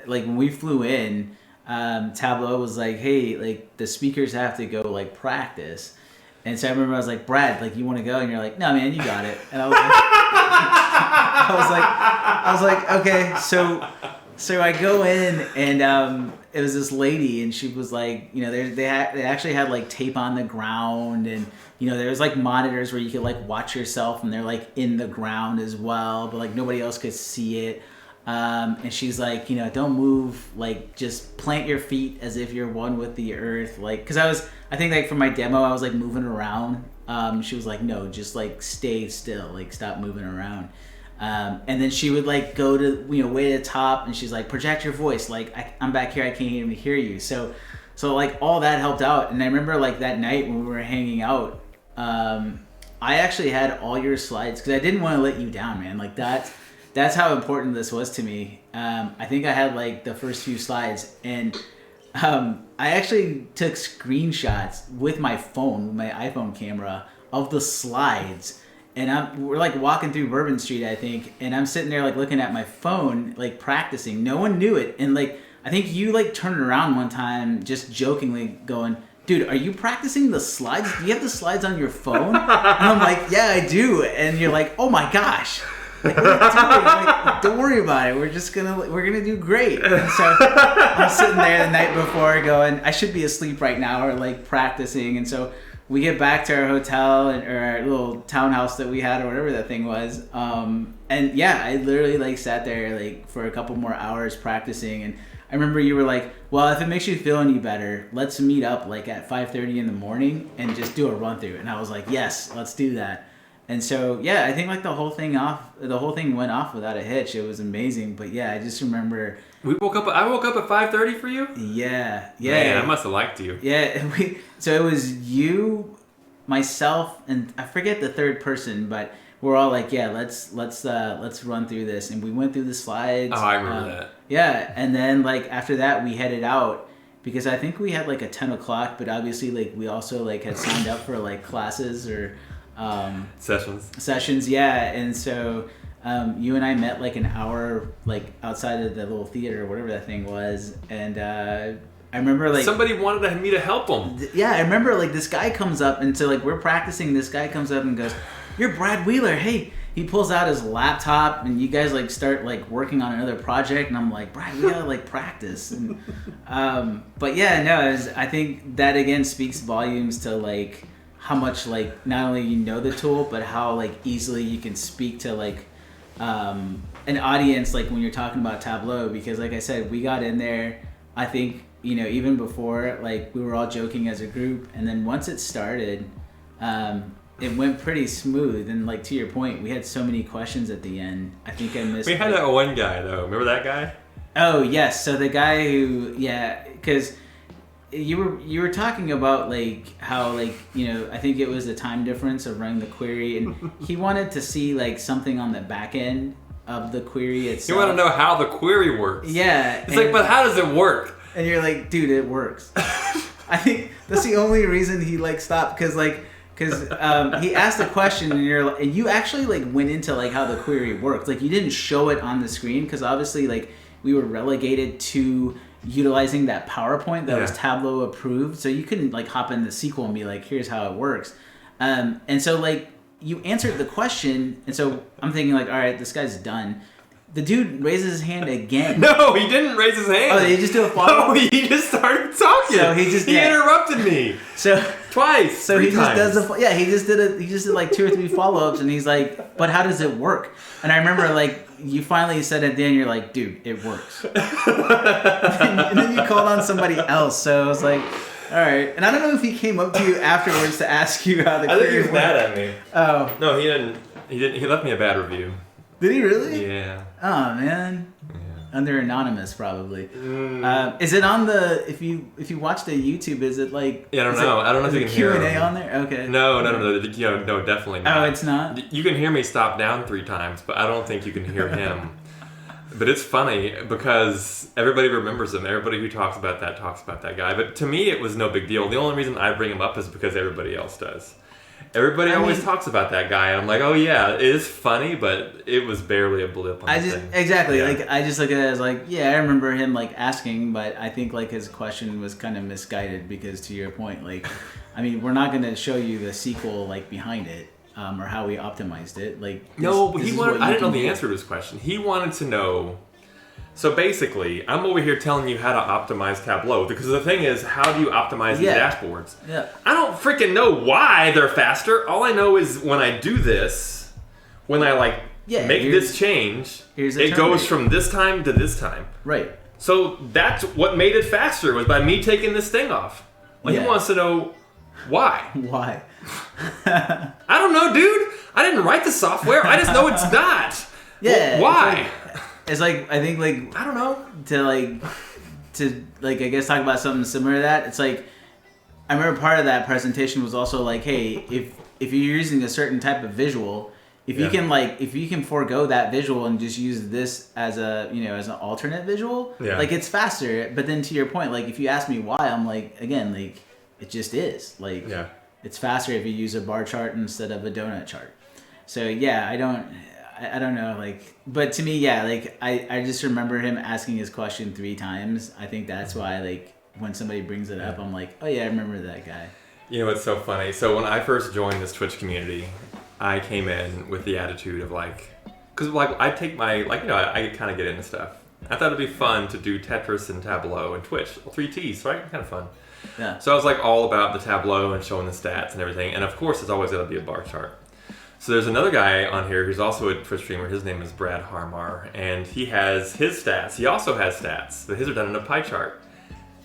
when we flew in, Tableau was like, "Hey, the speakers have to go practice." And so I remember I was like, "Brad, you want to go?" And you're like, "No, man, you got it." And I was like, I was like, okay. So I go in and it was this lady and she was like, they actually had tape on the ground and there was monitors where you could watch yourself and they're in the ground as well, but nobody else could see it. And she's like, don't move, just plant your feet as if you're one with the earth, because I think for my demo I was moving around. She was like, no, just stay still, stop moving around. And then she would go to way to the top and she's like, project your voice, I'm back here, I can't even hear you. So all that helped out. And I remember that night when we were hanging out, I actually had all your slides because I didn't want to let you down, man. That's how important this was to me. I think I had the first few slides and I actually took screenshots with my phone, my iPhone camera, of the slides. And we're walking through Bourbon Street, I think, and I'm sitting there looking at my phone, practicing. No one knew it. And I think you turned around one time just jokingly going, dude, are you practicing the slides? Do you have the slides on your phone? And I'm like, yeah, I do. And you're like, oh my gosh. What are you doing? Don't worry about it. We're gonna do great. And so I'm sitting there the night before going, I should be asleep right now or practicing. And so we get back to our hotel or our little townhouse that we had or whatever that thing was. And yeah, I literally sat there for a couple more hours practicing. And I remember you were like, well, if it makes you feel any better, let's meet up at 5:30 in the morning and just do a run through. And I was like, yes, let's do that. And so, yeah, I think the whole thing went off without a hitch. It was amazing. But yeah, I just remember I woke up at 5:30 for you? Yeah. Man, I must have liked you. Yeah, so it was you, myself, and I forget the third person, but we're all like, yeah, let's run through this. And we went through the slides. Oh, I remember that. Yeah, and then after that we headed out because I think we had a 10 o'clock, but obviously we also had signed up for classes or sessions, yeah. And so you and I met an hour outside of the little theater or whatever that thing was, and I remember somebody wanted me to help them. Yeah, I remember this guy comes up and so we're practicing. This guy comes up and goes, "You're Brad Wheeler, hey." He pulls out his laptop and you guys start working on another project, and I'm like, Brad, we gotta practice. And but yeah, no, I think that again speaks volumes to how much not only you know the tool, but how easily you can speak to an audience when you're talking about Tableau. Because I said, we got in there, I think even before we were all joking as a group, and then once it started, it went pretty smooth. And to your point, we had so many questions at the end. I think I missed. We had that one guy though. Remember that guy? Oh yes. So the guy who, yeah, because you were talking about how I think it was the time difference of running the query, and he wanted to see something on the back end of the query itself. You want to know how the query works. Yeah. It's but how does it work? And you're like, dude, it works. I think that's the only reason he stopped because he asked a question and you actually went into how the query worked. You didn't show it on the screen because obviously we were relegated to utilizing that PowerPoint that was Tableau approved, so you couldn't hop into SQL and be here's how it works. And so you answered the question, and so I'm thinking all right, this guy's done. The dude raises his hand again. No, he didn't raise his hand. Oh, did he just do a follow-up? No, he just started talking. So he interrupted me. So twice. So he just times. does he just did like 2 or 3 follow-ups, and he's like, but how does it work? And I remember like you finally said at the end, you're like, dude, it works. And then you called on somebody else. So I was like, all right. And I don't know if he came up to you afterwards to ask you how the I think he was mad at me. Oh. No, he didn't. He left me a bad review. Did he really? Yeah. Oh man. Yeah. Under anonymous, probably. Is it on the? If you watch the YouTube, is it like? Yeah, I don't know. I don't know if you can hear Q&A on there. Okay. No, definitely not. Oh, it's not. You can hear me stop down 3 times, but I don't think you can hear him. But it's funny because everybody remembers him. Everybody who talks about that guy. But to me, it was no big deal. The only reason I bring him up is because everybody else does. Everybody always talks about that guy. I'm like, oh yeah, it is funny, but it was barely a blip on the thing. Exactly. Yeah. Like I just look at it as like, yeah, I remember him like asking, but I think like his question was kind of misguided because to your point, like, I mean, we're not going to show you the sequel like behind it or how we optimized it. Like, I didn't know the answer to his question. He wanted to know. So basically, I'm over here telling you how to optimize Tableau because the thing is, how do you optimize these dashboards? Yeah. I don't freaking know why they're faster. All I know is when I do this, when I make this change, it goes from this time to this time. Right. So that's what made it faster was by me taking this thing off. He wants to know why. Why? I don't know, dude. I didn't write the software. I just know it's not. Yeah. Well, why? It's like I think like I don't know to I guess talk about something similar to that. It's like I remember part of that presentation was also like, hey, if you're using a certain type of visual, if you can forego that visual and just use this as as an alternate visual, like it's faster. But then to your point, like if you ask me why, I'm like again like it just is like it's faster if you use a bar chart instead of a donut chart. So yeah, I don't know, like, but to me, like, I just remember him asking his question 3 times. I think that's why, like, when somebody brings it up, I'm like, oh yeah, I remember that guy. You know, it's so funny. So when I first joined this Twitch community, I came in with the attitude of like, because like I take my, I kind of get into stuff. I thought it'd be fun to do Tetris and Tableau and Twitch. 3 T's, right? Kind of fun. Yeah. So I was like all about the Tableau and showing the stats and everything. And of course, it's always got to be a bar chart. So there's another guy on here who's also a Twitch streamer. His name is Brad Harmar, and he has his stats. He also has stats, but his are done in a pie chart.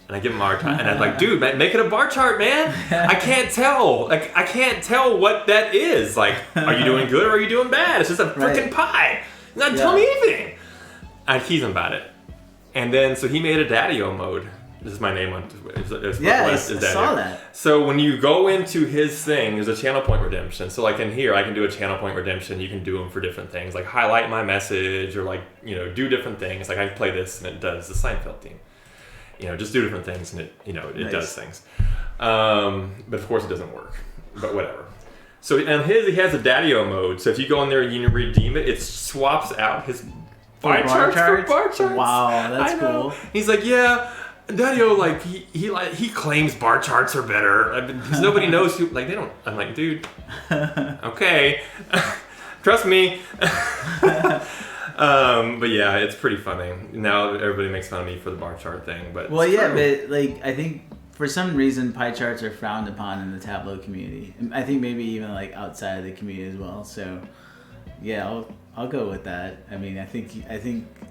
And I give him a hard time, and I'm like, dude, make it a bar chart, man. I can't tell. Like, I can't tell what that is. Like, are you doing good or are you doing bad? It's just a freaking pie. You're not telling me anything. I tease him about it, and then so he made a Daddy-O mode. This is my name on Twitter. I saw that. So when you go into his thing, there's a channel point redemption. So like in here, I can do a channel point redemption. You can do them for different things, like highlight my message or like, do different things. Like I play this and it does the Seinfeld theme. Just do different things and it does things. But of course it doesn't work, but whatever. So on his, he has a Daddy-O mode. So if you go in there and you redeem it, it swaps out his bar charts for bar charts. Wow, that's cool. He's like, yeah. Daddy-O, like he claims bar charts are better. I mean, because nobody knows who. Like they don't. I'm like, dude. Okay, trust me. But yeah, it's pretty funny. Now everybody makes fun of me for the bar chart thing, but but like I think for some reason pie charts are frowned upon in the Tableau community. I think maybe even like outside of the community as well. So yeah, I'll go with that. I mean, I think.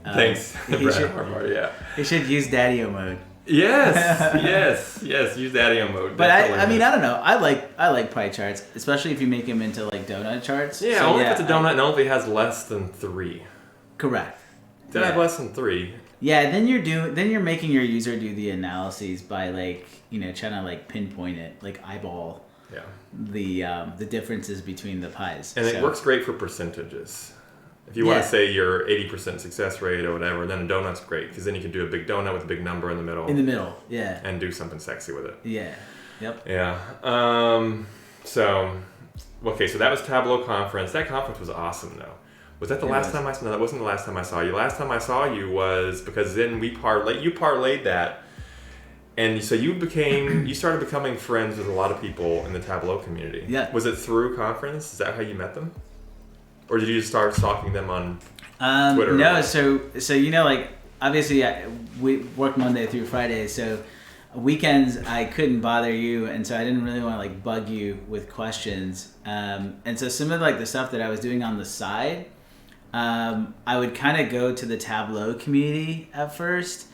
Thanks, Brad Harmar. Yeah. He should use Daddy-O mode. Yes. Use Daddy-O mode. But I mean, I don't know. I like pie charts, especially if you make them into like donut charts. Yeah, so, only if it's a donut and only if it has less than 3. Correct. Did I have less than 3? Yeah, then you're making your user do the analyses by like trying to like pinpoint it, like eyeball. Yeah. The differences between the pies. And it works great for percentages. If you want to say your 80% success rate or whatever, then a donut's great because then you can do a big donut with a big number in the middle. In the middle, yeah. And do something sexy with it. Yeah. Yep. Yeah. So that was Tableau conference. That conference was awesome though. Was that the last time I saw you? No, that wasn't the last time I saw you. Last time I saw you was because then you parlayed that. And so you started becoming friends with a lot of people in the Tableau community. Yeah. Was it through conference? Is that how you met them? Or did you just start stalking them on Twitter? No, so like obviously we work Monday through Friday, so weekends I couldn't bother you, and so I didn't really want to like bug you with questions. And so some of like the stuff that I was doing on the side, I would kind of go to the Tableau community at first,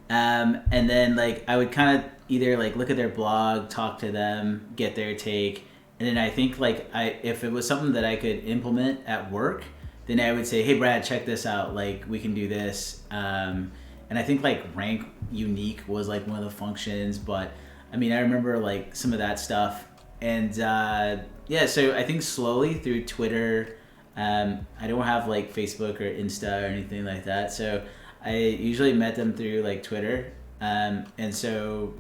and then like I would kind of either like look at their blog, talk to them, get their take, and then I think like if it was something that I could implement at work, then I would say, hey Brad, check this out, like we can do this. And I think like rank unique was like one of the functions, but I mean I remember like some of that stuff, and so I think slowly through Twitter, I don't have like Facebook or Insta or anything like that, so I usually met them through like Twitter, and so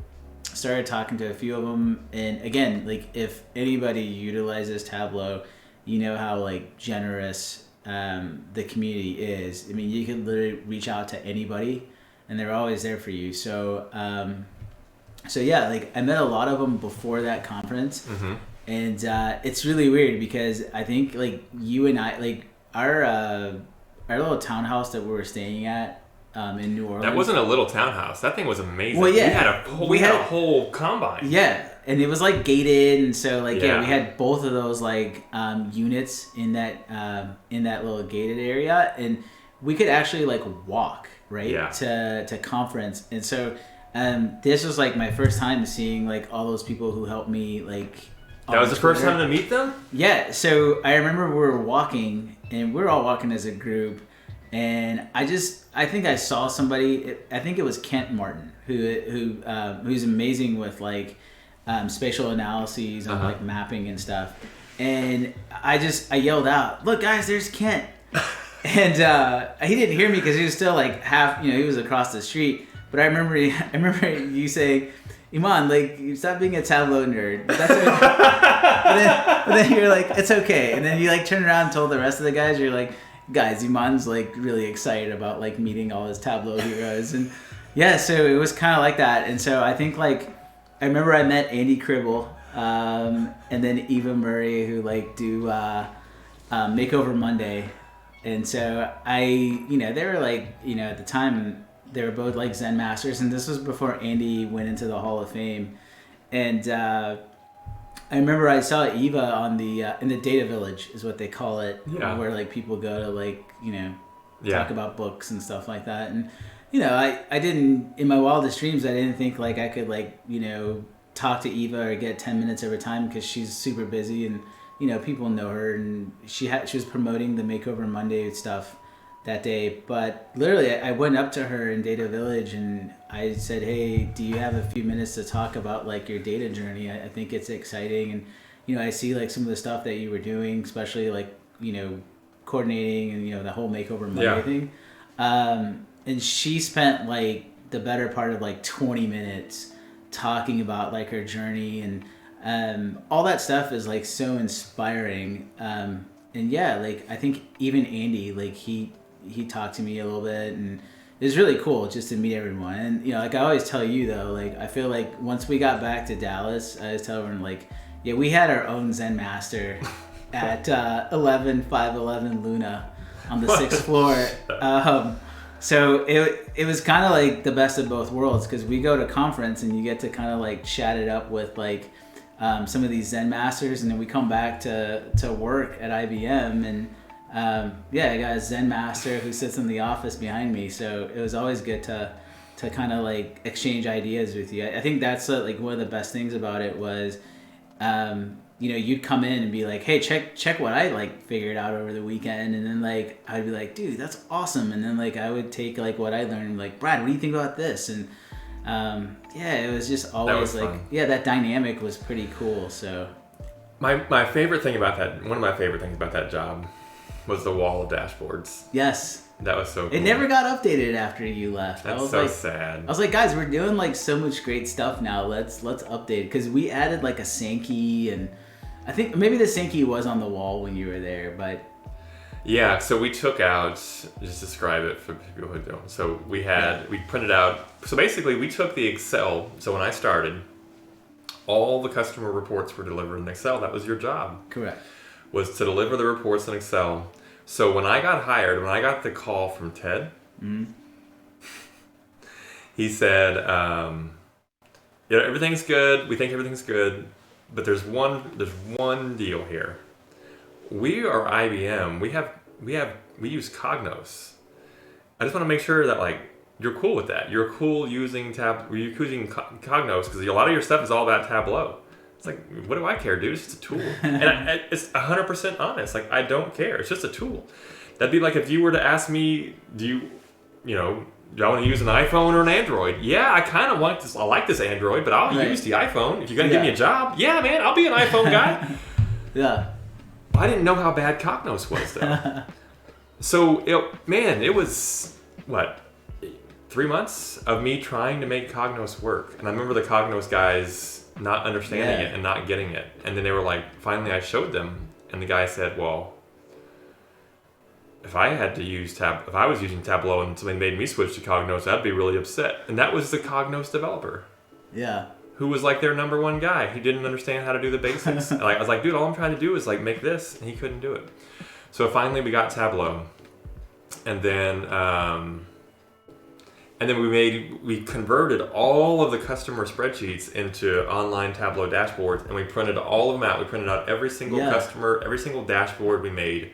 started talking to a few of them. And again, like if anybody utilizes Tableau, you know how like generous the community is. I mean, you can literally reach out to anybody and they're always there for you. So yeah, like I met a lot of them before that conference. Mm-hmm. And it's really weird because I think like you and I, like our little townhouse that we were staying at in New Orleans. That wasn't a little townhouse. That thing was amazing. Well, yeah. We had a whole combine. Yeah, and it was like gated, and so like we Yeah. had both of those like units in that little gated area, and we could actually like walk right to conference. And so this was like my first time seeing like all those people who helped me like. That was the first time to meet them? Yeah, so I remember we were walking, and we were all walking as a group, and I think I saw somebody. I think it was Kent Martin, who's amazing with like spatial analyses and like mapping and stuff. And I yelled out, "Look, guys, there's Kent!" And he didn't hear me because he was still like half. He was across the street. But I remember you saying, Eman, like, you stop being a Tableau nerd. That's okay. but then you're like, it's okay. And then you like turn around and told the rest of the guys, you're like, guys, Eman's like really excited about like meeting all his Tableau heroes. And yeah, so it was kind of like that. And so I think like, I remember I met Andy Cribble and then Eva Murray, who like do Makeover Monday. And so they were like, at the time, they were both like Zen masters, and this was before Andy went into the Hall of Fame. And I remember I saw Eva on the in the Data Village is what they call it, where like people go to like talk about books and stuff like that. And I didn't, in my wildest dreams, I didn't think like I could like talk to Eva or get 10 minutes every time, because she's super busy and people know her, and she was promoting the Makeover Monday stuff that day. But literally I went up to her in Data Village and I said, hey, do you have a few minutes to talk about like your data journey? I think it's exciting, and I see like some of the stuff that you were doing, especially like coordinating and the whole Makeover Monday thing. And she spent like the better part of like 20 minutes talking about like her journey, and all that stuff is like so inspiring. And yeah, like I think even Andy, like he talked to me a little bit, and it was really cool just to meet everyone. And like I always tell you though, like I feel like once we got back to Dallas, I always tell everyone like, yeah, we had our own Zen master at 511 Luna on the 6th floor. So it was kind of like the best of both worlds, because we go to conference and you get to kind of like chat it up with like some of these Zen masters, and then we come back to work at IBM, and I got a Zen master who sits in the office behind me. So it was always good to kind of like exchange ideas with you. I think that's like one of the best things about it was, you'd come in and be like, hey, check what I like figured out over the weekend. And then like, I'd be like, dude, that's awesome. And then like, I would take like what I learned and like, Brad, what do you think about this? And it was just always like, fun. That dynamic was pretty cool. So my favorite thing about that, one of my favorite things about that job was the wall of dashboards. Yes. That was so cool. It never got updated after you left. That's so sad. I was like, guys, we're doing like so much great stuff now. Let's update it. Because we added like a Sankey, and I think maybe the Sankey was on the wall when you were there, but... Yeah, so we took out, just describe it for people who don't. So we printed out, so basically we took the Excel. So when I started, all the customer reports were delivered in Excel. That was your job. Correct. Was to deliver the reports in Excel. So when I got hired, when I got the call from Ted, he said, yeah, everything's good. We think everything's good, but there's one deal here. We are IBM. We use Cognos. I just want to make sure that like you're cool with that. You're cool using Cognos because a lot of your stuff is all about Tableau. It's like, what do I care, dude? It's just a tool. And it's 100% honest. Like, I don't care. It's just a tool. That'd be like if you were to ask me, do I want to use an iPhone or an Android? Yeah, I kind of want this. I like this Android, but I'll use the iPhone. If you're going to give me a job, yeah, man, I'll be an iPhone guy. Yeah. I didn't know how bad Cognos was, though. So, it was, 3 months of me trying to make Cognos work. And I remember the Cognos guys not understanding it and not getting it. And then they were like, finally I showed them. And the guy said, well, if I was using Tableau and somebody made me switch to Cognos, I'd be really upset. And that was the Cognos developer. Yeah. Who was like their number one guy. He didn't understand how to do the basics. I was like, dude, all I'm trying to do is like make this. And he couldn't do it. So finally we got Tableau. And then we converted all of the customer spreadsheets into online Tableau dashboards, and we printed all of them out. We printed out every single customer, every single dashboard we made,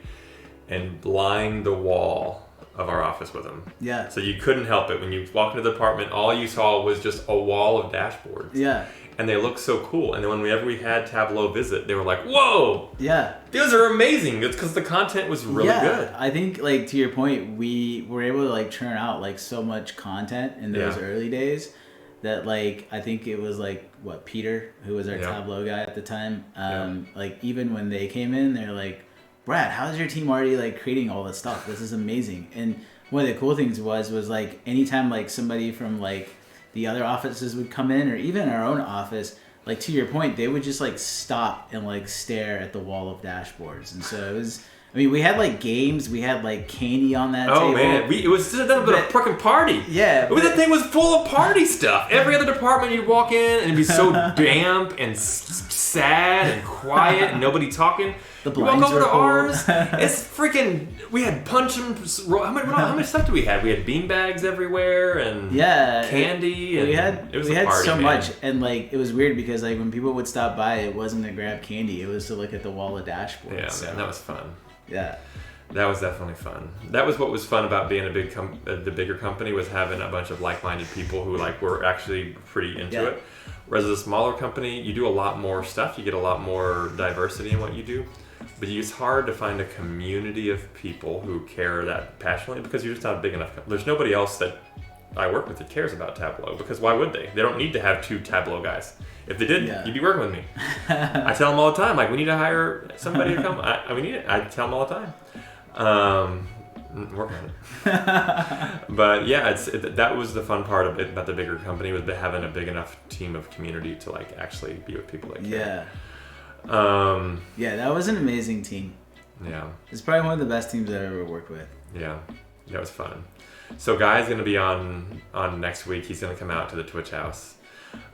and lined the wall of our office with them. Yeah. So you couldn't help it. When you walked into the department, all you saw was just a wall of dashboards. Yeah. And they looked so cool. And then whenever we had Tableau visit, they were like, whoa! Yeah. Those are amazing. It's because the content was really good. I think, like, to your point, we were able to, like, churn out, like, so much content in those early days that, like, I think it was, like, Peter, who was our Tableau guy at the time, like, even when they came in, they're like, Brad, how's your team already, like, creating all this stuff? This is amazing. And one of the cool things was like, anytime, like, somebody from, like, the other offices would come in, or even our own office, like, to your point, they would just, like, stop and, like, stare at the wall of dashboards. And so it was, I mean, we had, like, games, we had, like, candy on that table. Oh, man, it was a freaking party. Yeah. That thing was full of party stuff. Every other department you'd walk in, and it'd be so damp and sad and quiet and nobody talking. The blinds walk over to ours. It's freaking. We had punch and how much stuff did we have? We had bean bags everywhere and candy. And we had so much, and like it was weird because like when people would stop by, it wasn't to grab candy; it was to look at the wall of dashboards. Yeah, so. Man, that was fun. Yeah, that was definitely fun. That was what was fun about being the bigger company, was having a bunch of like-minded people who like were actually pretty into it. Whereas a smaller company, you do a lot more stuff. You get a lot more diversity in what you do. But it's hard to find a community of people who care that passionately because you're just not big enough. There's nobody else that I work with that cares about Tableau, because why would they? They don't need to have 2 Tableau guys. If they did, you'd be working with me. I tell them all the time, like, we need to hire somebody to come. We need it. I tell them all the time. Working on it. But yeah, that was the fun part of it about the bigger company, was having a big enough team of community to like actually be with people that care. Yeah, that was an amazing team. Yeah, it's probably one of the best teams I've ever worked with. Yeah, that was fun. So Guy's going to be on next week. He's going to come out to the Twitch house.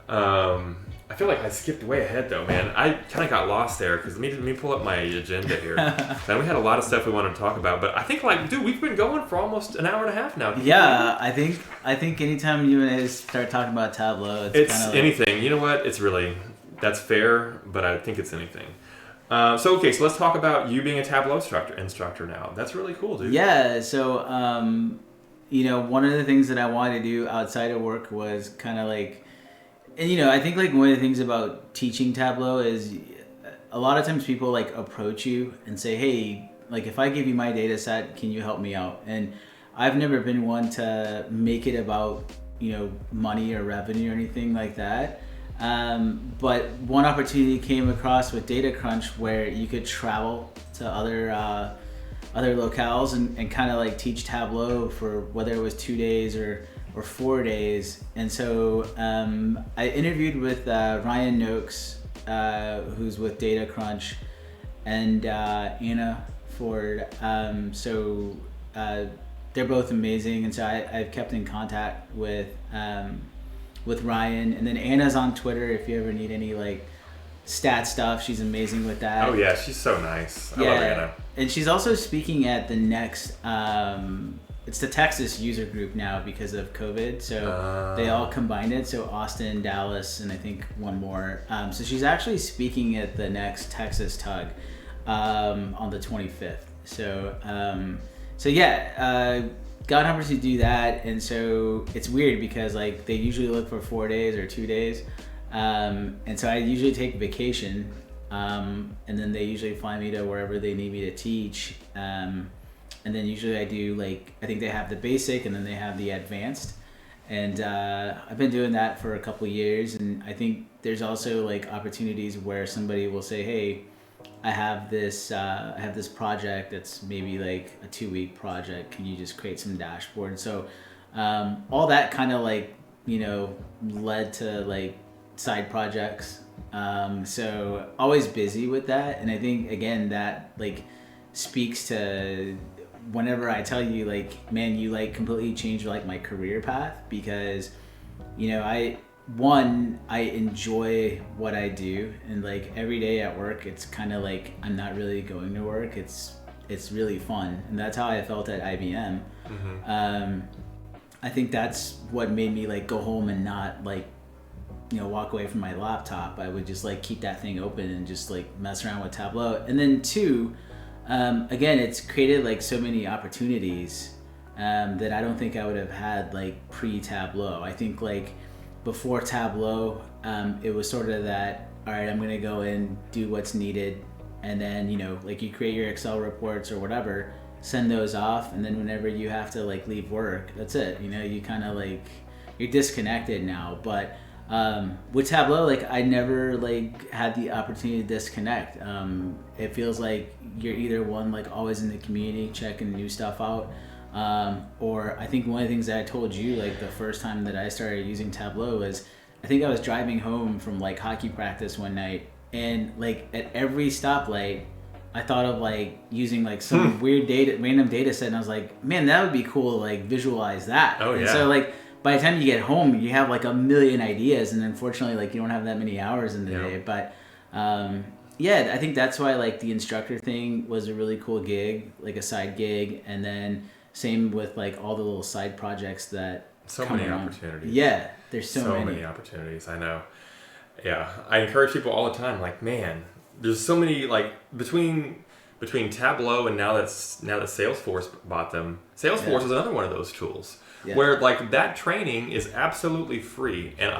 I feel like I skipped way ahead though, man. I kind of got lost there because let me pull up my agenda here. And we had a lot of stuff we wanted to talk about, but I think like, dude, we've been going for almost an hour and a half now. Yeah, I think anytime you and I start talking about Tableau, it's kind of anything. Like, you know what? It's really. That's fair, but I think it's anything. So let's talk about you being a Tableau instructor now. That's really cool, dude. Yeah, so, one of the things that I wanted to do outside of work was kind of like, and, I think like one of the things about teaching Tableau is a lot of times people like approach you and say, hey, like if I give you my data set, can you help me out? And I've never been one to make it about, money or revenue or anything like that. But one opportunity came across with Data Crunch where you could travel to other locales and kind of like teach Tableau for whether it was 2 days or 4 days. And so I interviewed with Ryan Noakes, who's with Data Crunch, and Anna Ford. They're both amazing, and so I've kept in contact with Ryan, and then Anna's on Twitter if you ever need any like stat stuff. She's amazing with that. Oh yeah, she's so nice. I love Anna. And she's also speaking at the next. It's the Texas user group now because of COVID, so they all combined it. So Austin, Dallas, and I think one more. So she's actually speaking at the next Texas Tug on the 25th. So got an opportunity to do that, and so it's weird because like they usually look for 4 days or 2 days, and so I usually take vacation, and then they usually fly me to wherever they need me to teach. And then usually I do like, I think they have the basic and then they have the advanced. And I've been doing that for a couple of years. And I think there's also like opportunities where somebody will say, hey, I have this project that's maybe like a 2-week project. Can you just create some dashboards? So all that kind of like, led to like side projects. So always busy with that. And I think, again, that like speaks to whenever I tell you like, man, you like completely changed like my career path, because I enjoy what I do, and like every day at work it's kind of like I'm not really going to work. It's really fun, and that's how I felt at IBM. I think that's what made me like go home and not like walk away from my laptop. I would just like keep that thing open and just like mess around with Tableau. And then two, again, it's created like so many opportunities that I don't think I would have had like pre-Tableau. I think like before Tableau, it was sort of that, all right, I'm gonna go and do what's needed, and then like you create your Excel reports or whatever, send those off, and then whenever you have to like leave work, that's it. You kind of like, you're disconnected now. But with Tableau, like I never like had the opportunity to disconnect. It feels like you're either one like always in the community checking new stuff out, or I think one of the things that I told you like the first time that I started using Tableau was, I think I was driving home from like hockey practice one night, and like at every stoplight I thought of like using like some random data set, and I was like, man, that would be cool to like visualize that. Oh yeah. And so like by the time you get home, you have like a million ideas, and unfortunately, like you don't have that many hours in the day. But I think that's why like the instructor thing was a really cool gig, like a side gig, and then same with like all the little side projects that. So many opportunities. Yeah, there's so many opportunities. I know. Yeah, I encourage people all the time. Like, man, there's so many like between Tableau and now that Salesforce bought them. Salesforce is another one of those tools. Yeah. Where like that training is absolutely free, and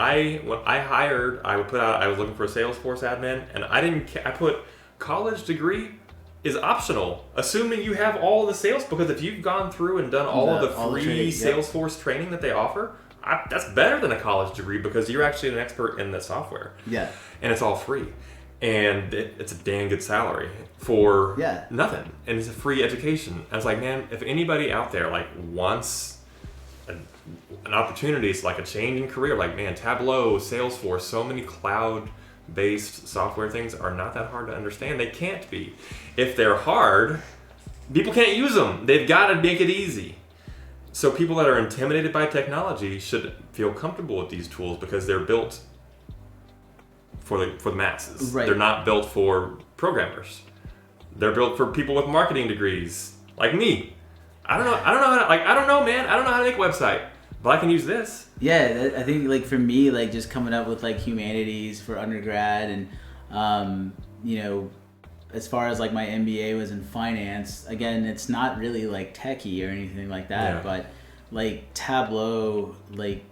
when I was looking for a Salesforce admin, and I put college degree is optional, assuming you have all the sales, because if you've gone through and done all of the free Salesforce training that they offer, that's better than a college degree, because you're actually an expert in the software. Yeah, and it's all free, and it's a damn good salary for nothing, and it's a free education. I was like, man, if anybody out there like wants an opportunity, it's like a change in career, like, man, Tableau, Salesforce, so many cloud-based software things are not that hard to understand. They can't be. If they're hard, people can't use them. They've got to make it easy. So people that are intimidated by technology should feel comfortable with these tools, because they're built for the masses. Right. They're not built for programmers. They're built for people with marketing degrees like me. I don't know man. I don't know how to make a website, but I can use this. Yeah, I think like for me, like just coming up with like humanities for undergrad, and as far as like my MBA was in finance, again, it's not really like techie or anything like that, but like Tableau, like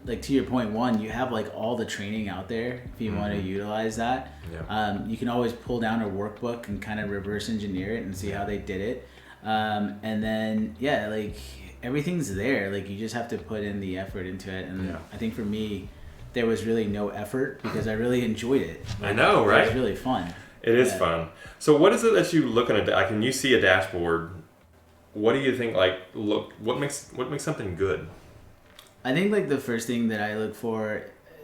to your point, one, you have like all the training out there if you want to utilize that. Yeah. You can always pull down a workbook and kind of reverse engineer it and see how they did it. And then like everything's there, like you just have to put in the effort into it. And I think for me there was really no effort, because I really enjoyed it. Like, I know, right? It was really fun. It is fun. So what is it that you look at? Like, when you see a dashboard, what do you think, like, what makes something good? I think like the first thing that I look for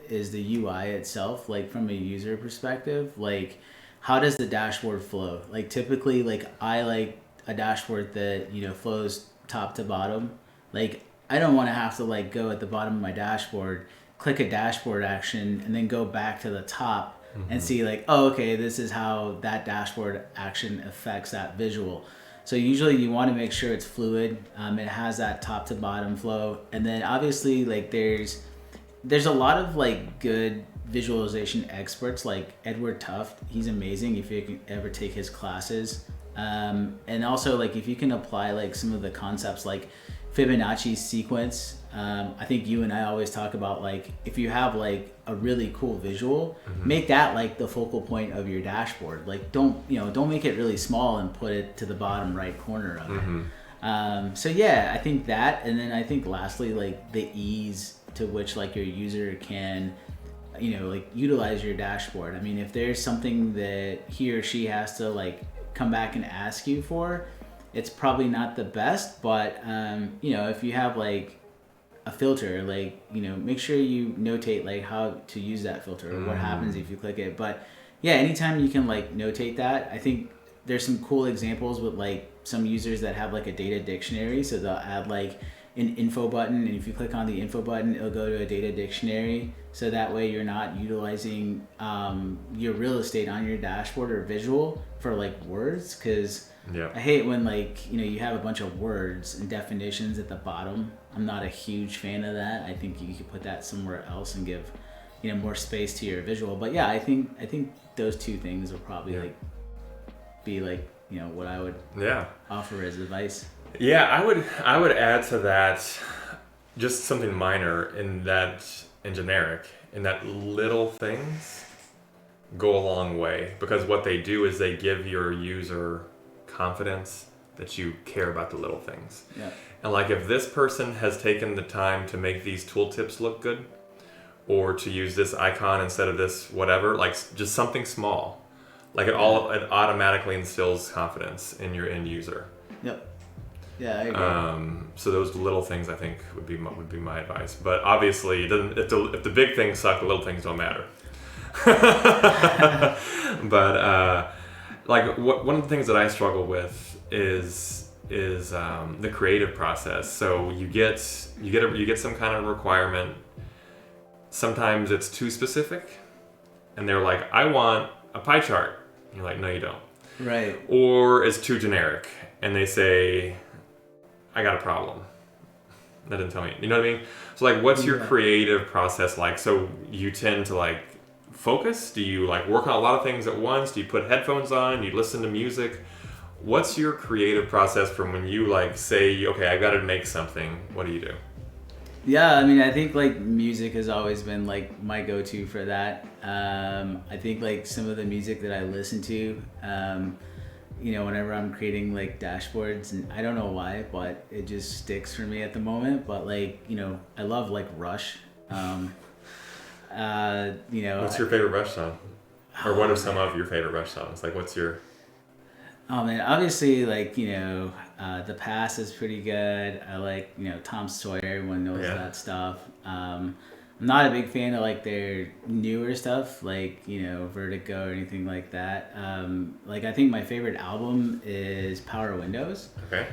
is the UI itself, like from a user perspective. Like, how does the dashboard flow? Like typically, like I like a dashboard that flows top to bottom. Like I don't want to have to like go at the bottom of my dashboard, click a dashboard action, and then go back to the top and see like, oh, okay, this is how that dashboard action affects that visual. So usually you want to make sure it's fluid. It has that top to bottom flow, and then obviously like there's a lot of like good visualization experts like Edward Tuft. He's amazing if you can ever take his classes. And also like if you can apply like some of the concepts like Fibonacci sequence. I think you and I always talk about like if you have like a really cool visual, make that like the focal point of your dashboard. Like don't make it really small and put it to the bottom right corner of it. So yeah, I think that, and then I think lastly like the ease to which like your user can like utilize your dashboard. I mean, if there's something that he or she has to like come back and ask you for, it's probably not the best, but if you have like a filter, like make sure you notate like how to use that filter or what happens if you click it. But yeah, anytime you can like notate that, I think there's some cool examples with like some users that have like a data dictionary, so they'll add like an info button, and if you click on the info button, it'll go to a data dictionary, so that way you're not utilizing your real estate on your dashboard or visual for like words, because I hate when like you have a bunch of words and definitions at the bottom. I'm not a huge fan of that. I think you could put that somewhere else and give more space to your visual. But yeah, I think those two things will probably like be like what I would offer as advice. Yeah, I would add to that just something minor in generic, in that little things go a long way, because what they do is they give your user confidence that you care about the little things. Yeah. And like if this person has taken the time to make these tooltips look good, or to use this icon instead of this whatever, like just something small, like it automatically instills confidence in your end user. Yep. Yeah, I agree. So those little things I think would be my advice. But obviously, it doesn't. If the big things suck, the little things don't matter. But one of the things that I struggle with is the creative process. So you get some kind of requirement. Sometimes it's too specific, and they're like, "I want a pie chart." And you're like, "No, you don't." Right. Or it's too generic, and they say, I got a problem. That didn't tell me. You know what I mean? So like, what's your creative process like? So you tend to like focus? Do you like work on a lot of things at once? Do you put headphones on? Do you listen to music? What's your creative process from when you like say, okay, I got to make something? What do you do? Yeah, I mean, I think like music has always been like my go-to for that. I think like some of the music that I listen to, whenever I'm creating like dashboards, and I don't know why, but it just sticks for me at the moment. But like, I love like Rush. What's your favorite Rush song? Or what are some of your favorite Rush songs? Like what's your... Oh man, obviously like, The Past is pretty good. I like, Tom Sawyer, everyone knows that stuff. I'm not a big fan of like their newer stuff, like, Vertigo or anything like that. Like I think my favorite album is Power Windows. Okay.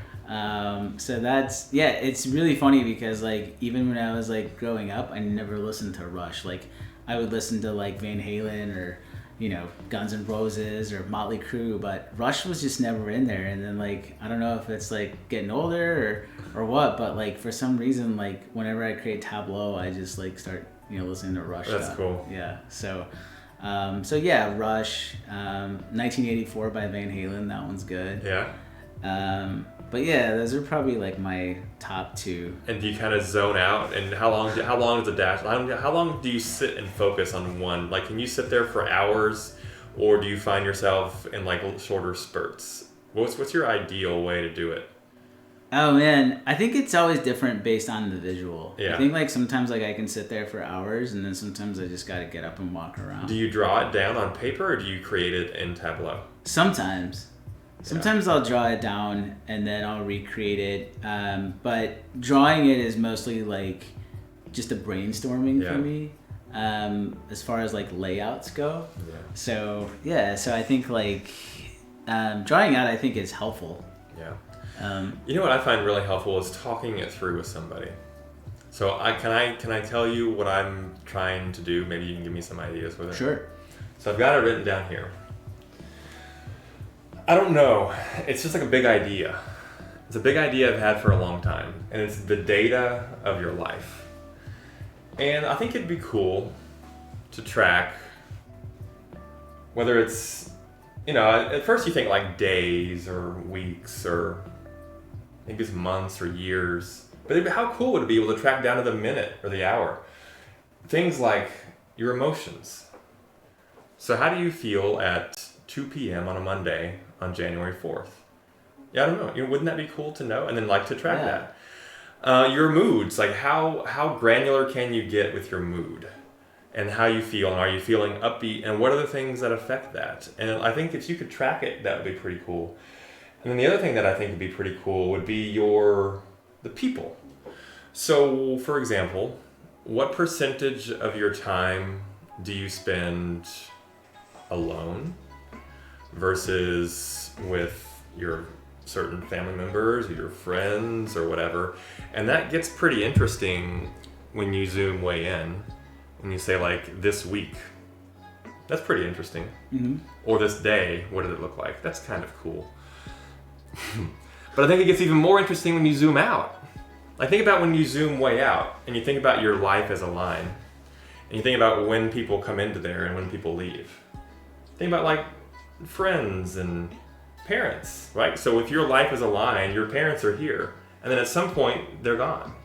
So that's, it's really funny because like even when I was like growing up, I never listened to Rush. Like I would listen to like Van Halen or Guns N' Roses or Motley Crue, but Rush was just never in there. And then like, I don't know if it's like getting older or what, but like for some reason, like whenever I create Tableau, I just like start, listening to Rush That's stuff. Cool. Yeah. So yeah, Rush, 1984 by Van Halen. That one's good. Yeah. But yeah, those are probably like my top two. And do you kind of zone out? And how long does a dash? How long do you sit and focus on one? Like, can you sit there for hours, or do you find yourself in like shorter spurts? What's your ideal way to do it? Oh man, I think it's always different based on the visual. Yeah. I think like sometimes like I can sit there for hours, and then sometimes I just got to get up and walk around. Do you draw it down on paper, or do you create it in Tableau? Sometimes I'll draw it down and then I'll recreate it. But drawing it is mostly like just a brainstorming for me, as far as like layouts go. Yeah. So I think like drawing out I think is helpful. Yeah. You know what I find really helpful is talking it through with somebody. So can I tell you what I'm trying to do? Maybe you can give me some ideas with it. Sure. So I've got it written down here. I don't know. It's just like a big idea. It's a big idea I've had for a long time, and it's the data of your life. And I think it'd be cool to track whether it's, at first you think like days or weeks or maybe it's months or years. But how cool would it be able to track down to the minute or the hour? Things like your emotions. So how do you feel at 2 p.m. on a Monday on January 4th? Yeah, I don't know. Wouldn't that be cool to know? And then to track that. Your moods, like how granular can you get with your mood? And how you feel, and are you feeling upbeat, and what are the things that affect that? And I think if you could track it, that would be pretty cool. And then the other thing that I think would be pretty cool would be the people. So, for example, what percentage of your time do you spend alone versus with your certain family members or your friends or whatever? And that gets pretty interesting when you zoom way in. When you say like this week, that's pretty interesting. Mm-hmm. Or this day, what did it look like? That's kind of cool. But I think it gets even more interesting when you zoom out. Like think about when you zoom way out and you think about your life as a line. And you think about when people come into there and when people leave. Think about like friends and parents, right? So if your life is a line, your parents are here. And then at some point, they're gone.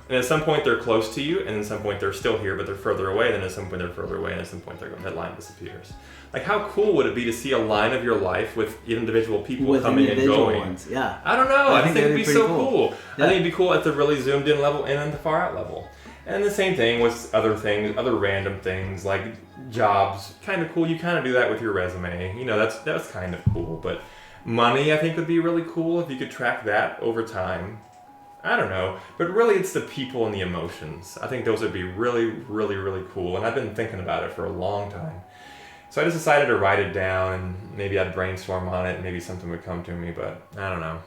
And at some point they're close to you, and at some point they're still here, but they're further away. Then at some point they're further away, and at some point that line disappears. Like how cool would it be to see a line of your life with individual people coming and going? Ones. Yeah. I don't know. I think it'd be so cool. Yeah. I think it'd be cool at the really zoomed in level and at the far out level. And the same thing with other things, other random things like jobs. Kind of cool. You kind of do that with your resume. That's kind of cool. But money, I think, would be really cool if you could track that over time. I don't know, but really it's the people and the emotions. I think those would be really, really, really cool. And I've been thinking about it for a long time. So I just decided to write it down and maybe I'd brainstorm on it and maybe something would come to me, but I don't know.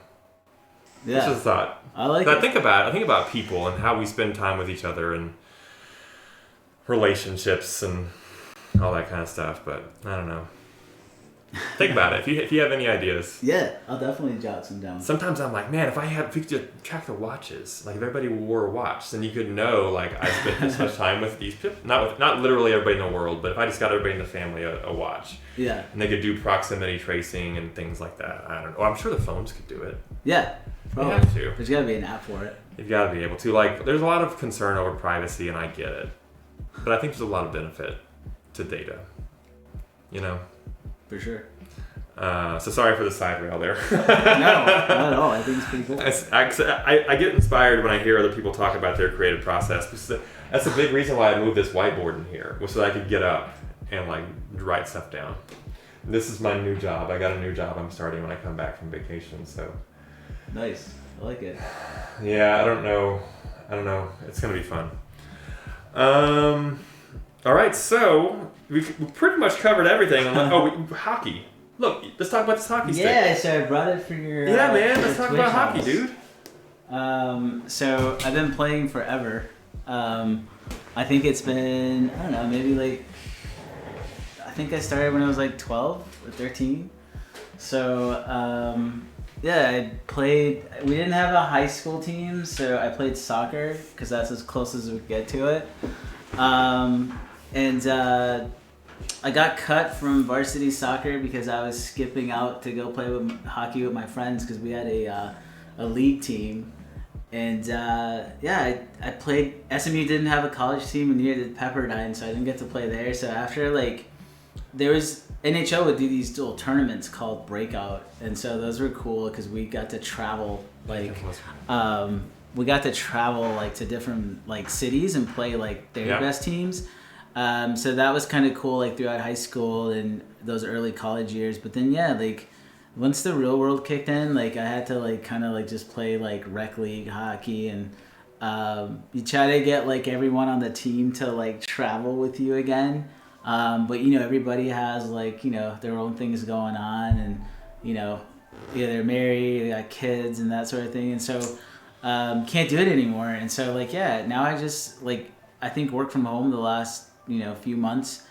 Yeah. It's just a thought. I like it. I think about people and how we spend time with each other and relationships and all that kind of stuff, but I don't know. Think about it. If you have any ideas. Yeah, I'll definitely jot some down. Sometimes I'm like, man, if we could just track the watches, like if everybody wore a watch, then you could know, like I spent this much time with these people. Not literally everybody in the world, but if I just got everybody in the family a watch. Yeah. And they could do proximity tracing and things like that. I don't know. I'm sure the phones could do it. Yeah. Probably. You have to. There's got to be an app for it. You've got to be able to. Like, there's a lot of concern over privacy, and I get it. But I think there's a lot of benefit to data. For sure. So sorry for the side rail there. No, not at all. I think it's pretty cool. I get inspired when I hear other people talk about their creative process. Because that's a big reason why I moved this whiteboard in here, was so that I could get up and like write stuff down. This is my new job. I got a new job I'm starting when I come back from vacation. So nice. I like it. Yeah, I don't know. It's gonna be fun. All right, so we pretty much covered everything. Hockey. Look, let's talk about this hockey stick. Yeah, so I brought it for your. Yeah, man. Let's talk about hockey, dude. So I've been playing forever. I think it's been, I don't know, maybe like, I think I started when I was like 12 or 13. So yeah, I played. We didn't have a high school team, so I played soccer because that's as close as we could get to it. I got cut from varsity soccer because I was skipping out to go play with hockey with my friends because we had a league team. And yeah, I played. SMU didn't have a college team, and neither did Pepperdine, so I didn't get to play there. So after there was NHL would do these little tournaments called Breakout, and so those were cool because we got to travel to different cities and play their best teams. So that was kind of cool throughout high school and those early college years. But then once the real world kicked in, I had to just play rec league hockey, and you try to get everyone on the team to travel with you again. But everybody has their own things going on, and they're married, they got kids and that sort of thing, and so can't do it anymore. And so now I just I think work from home the last few months,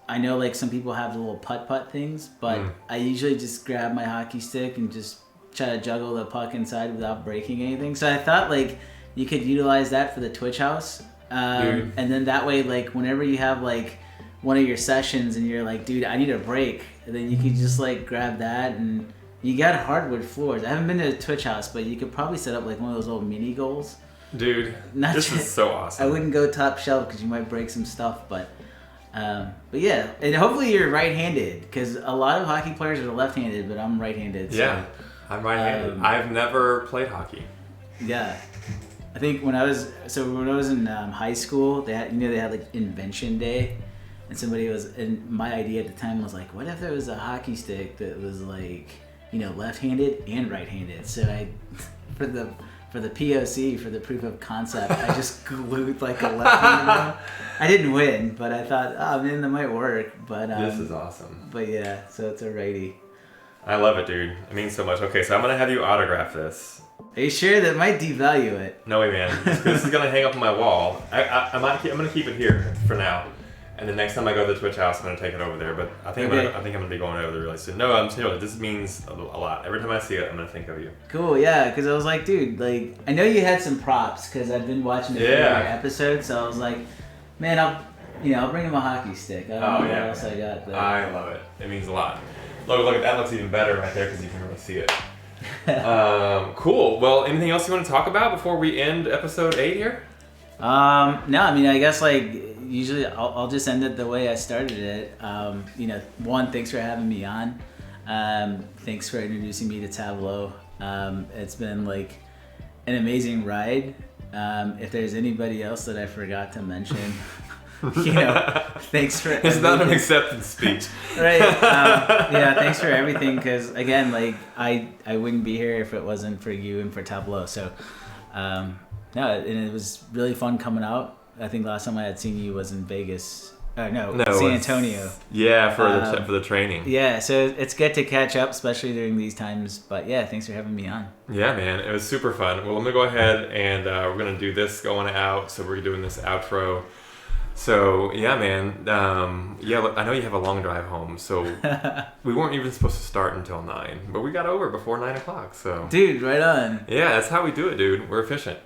I know like some people have the little putt things, but I usually just grab my hockey stick and just try to juggle the puck inside without breaking anything. So I thought like you could utilize that for the Twitch house. And then that way, like whenever you have like one of your sessions and you're like, dude, I need a break, and then you could just like grab that, and you got hardwood floors. I haven't been to a Twitch house, but you could probably set up like one of those little mini goals. Dude, this is so awesome. I wouldn't go top shelf because you might break some stuff, but yeah, and hopefully you're right-handed, because a lot of hockey players are left-handed, but I'm right-handed. So, yeah, I'm right-handed. I've never played hockey. Yeah, I think when I was in high school, they had like Invention Day, and my idea at the time was like, what if there was a hockey stick that was like, left-handed and right-handed? So for the POC, for the proof of concept, I just glued like a left-handed one. I didn't win, but I thought, oh man, that might work. But this is awesome. But yeah, so it's a righty. I love it, dude. It means so much. Okay, so I'm gonna have you autograph this. Are you sure? That might devalue it. No way, man. This is gonna hang up on my wall. I'm gonna keep it here for now, and the next time I go to the Twitch house, I'm gonna take it over there. But I think I'm gonna be going over there really soon. No, I'm serious. This means a lot. Every time I see it, I'm gonna think of you. Cool, yeah. Because I was like, dude, like I know you had some props because I've been watching the episodes, so I was like, man, I'll bring him a hockey stick. I don't know what else I got there. I love it. It means a lot. Look, that looks even better right there because you can really see it. Cool. Well, anything else you want to talk about before we end episode 8 here? No, I mean, I guess like usually I'll just end it the way I started it. One, thanks for having me on. Thanks for introducing me to Tableau. It's been like an amazing ride. If there's anybody else that I forgot to mention, thanks for everything. It's not an acceptance speech. Right. Yeah, thanks for everything, because again, like I wouldn't be here if it wasn't for you and for Tableau. So and it was really fun coming out. I think last time I had seen you was in Vegas. San Antonio. Yeah, for the training. Yeah, so it's good to catch up, especially during these times. But yeah, thanks for having me on. Yeah, man, it was super fun. Well, let me go ahead and we're gonna do this going out. So we're doing this outro. So yeah, man. Look, I know you have a long drive home, so we weren't even supposed to start until 9, but we got over before 9 o'clock. So dude, right on. Yeah, that's how we do it, dude. We're efficient.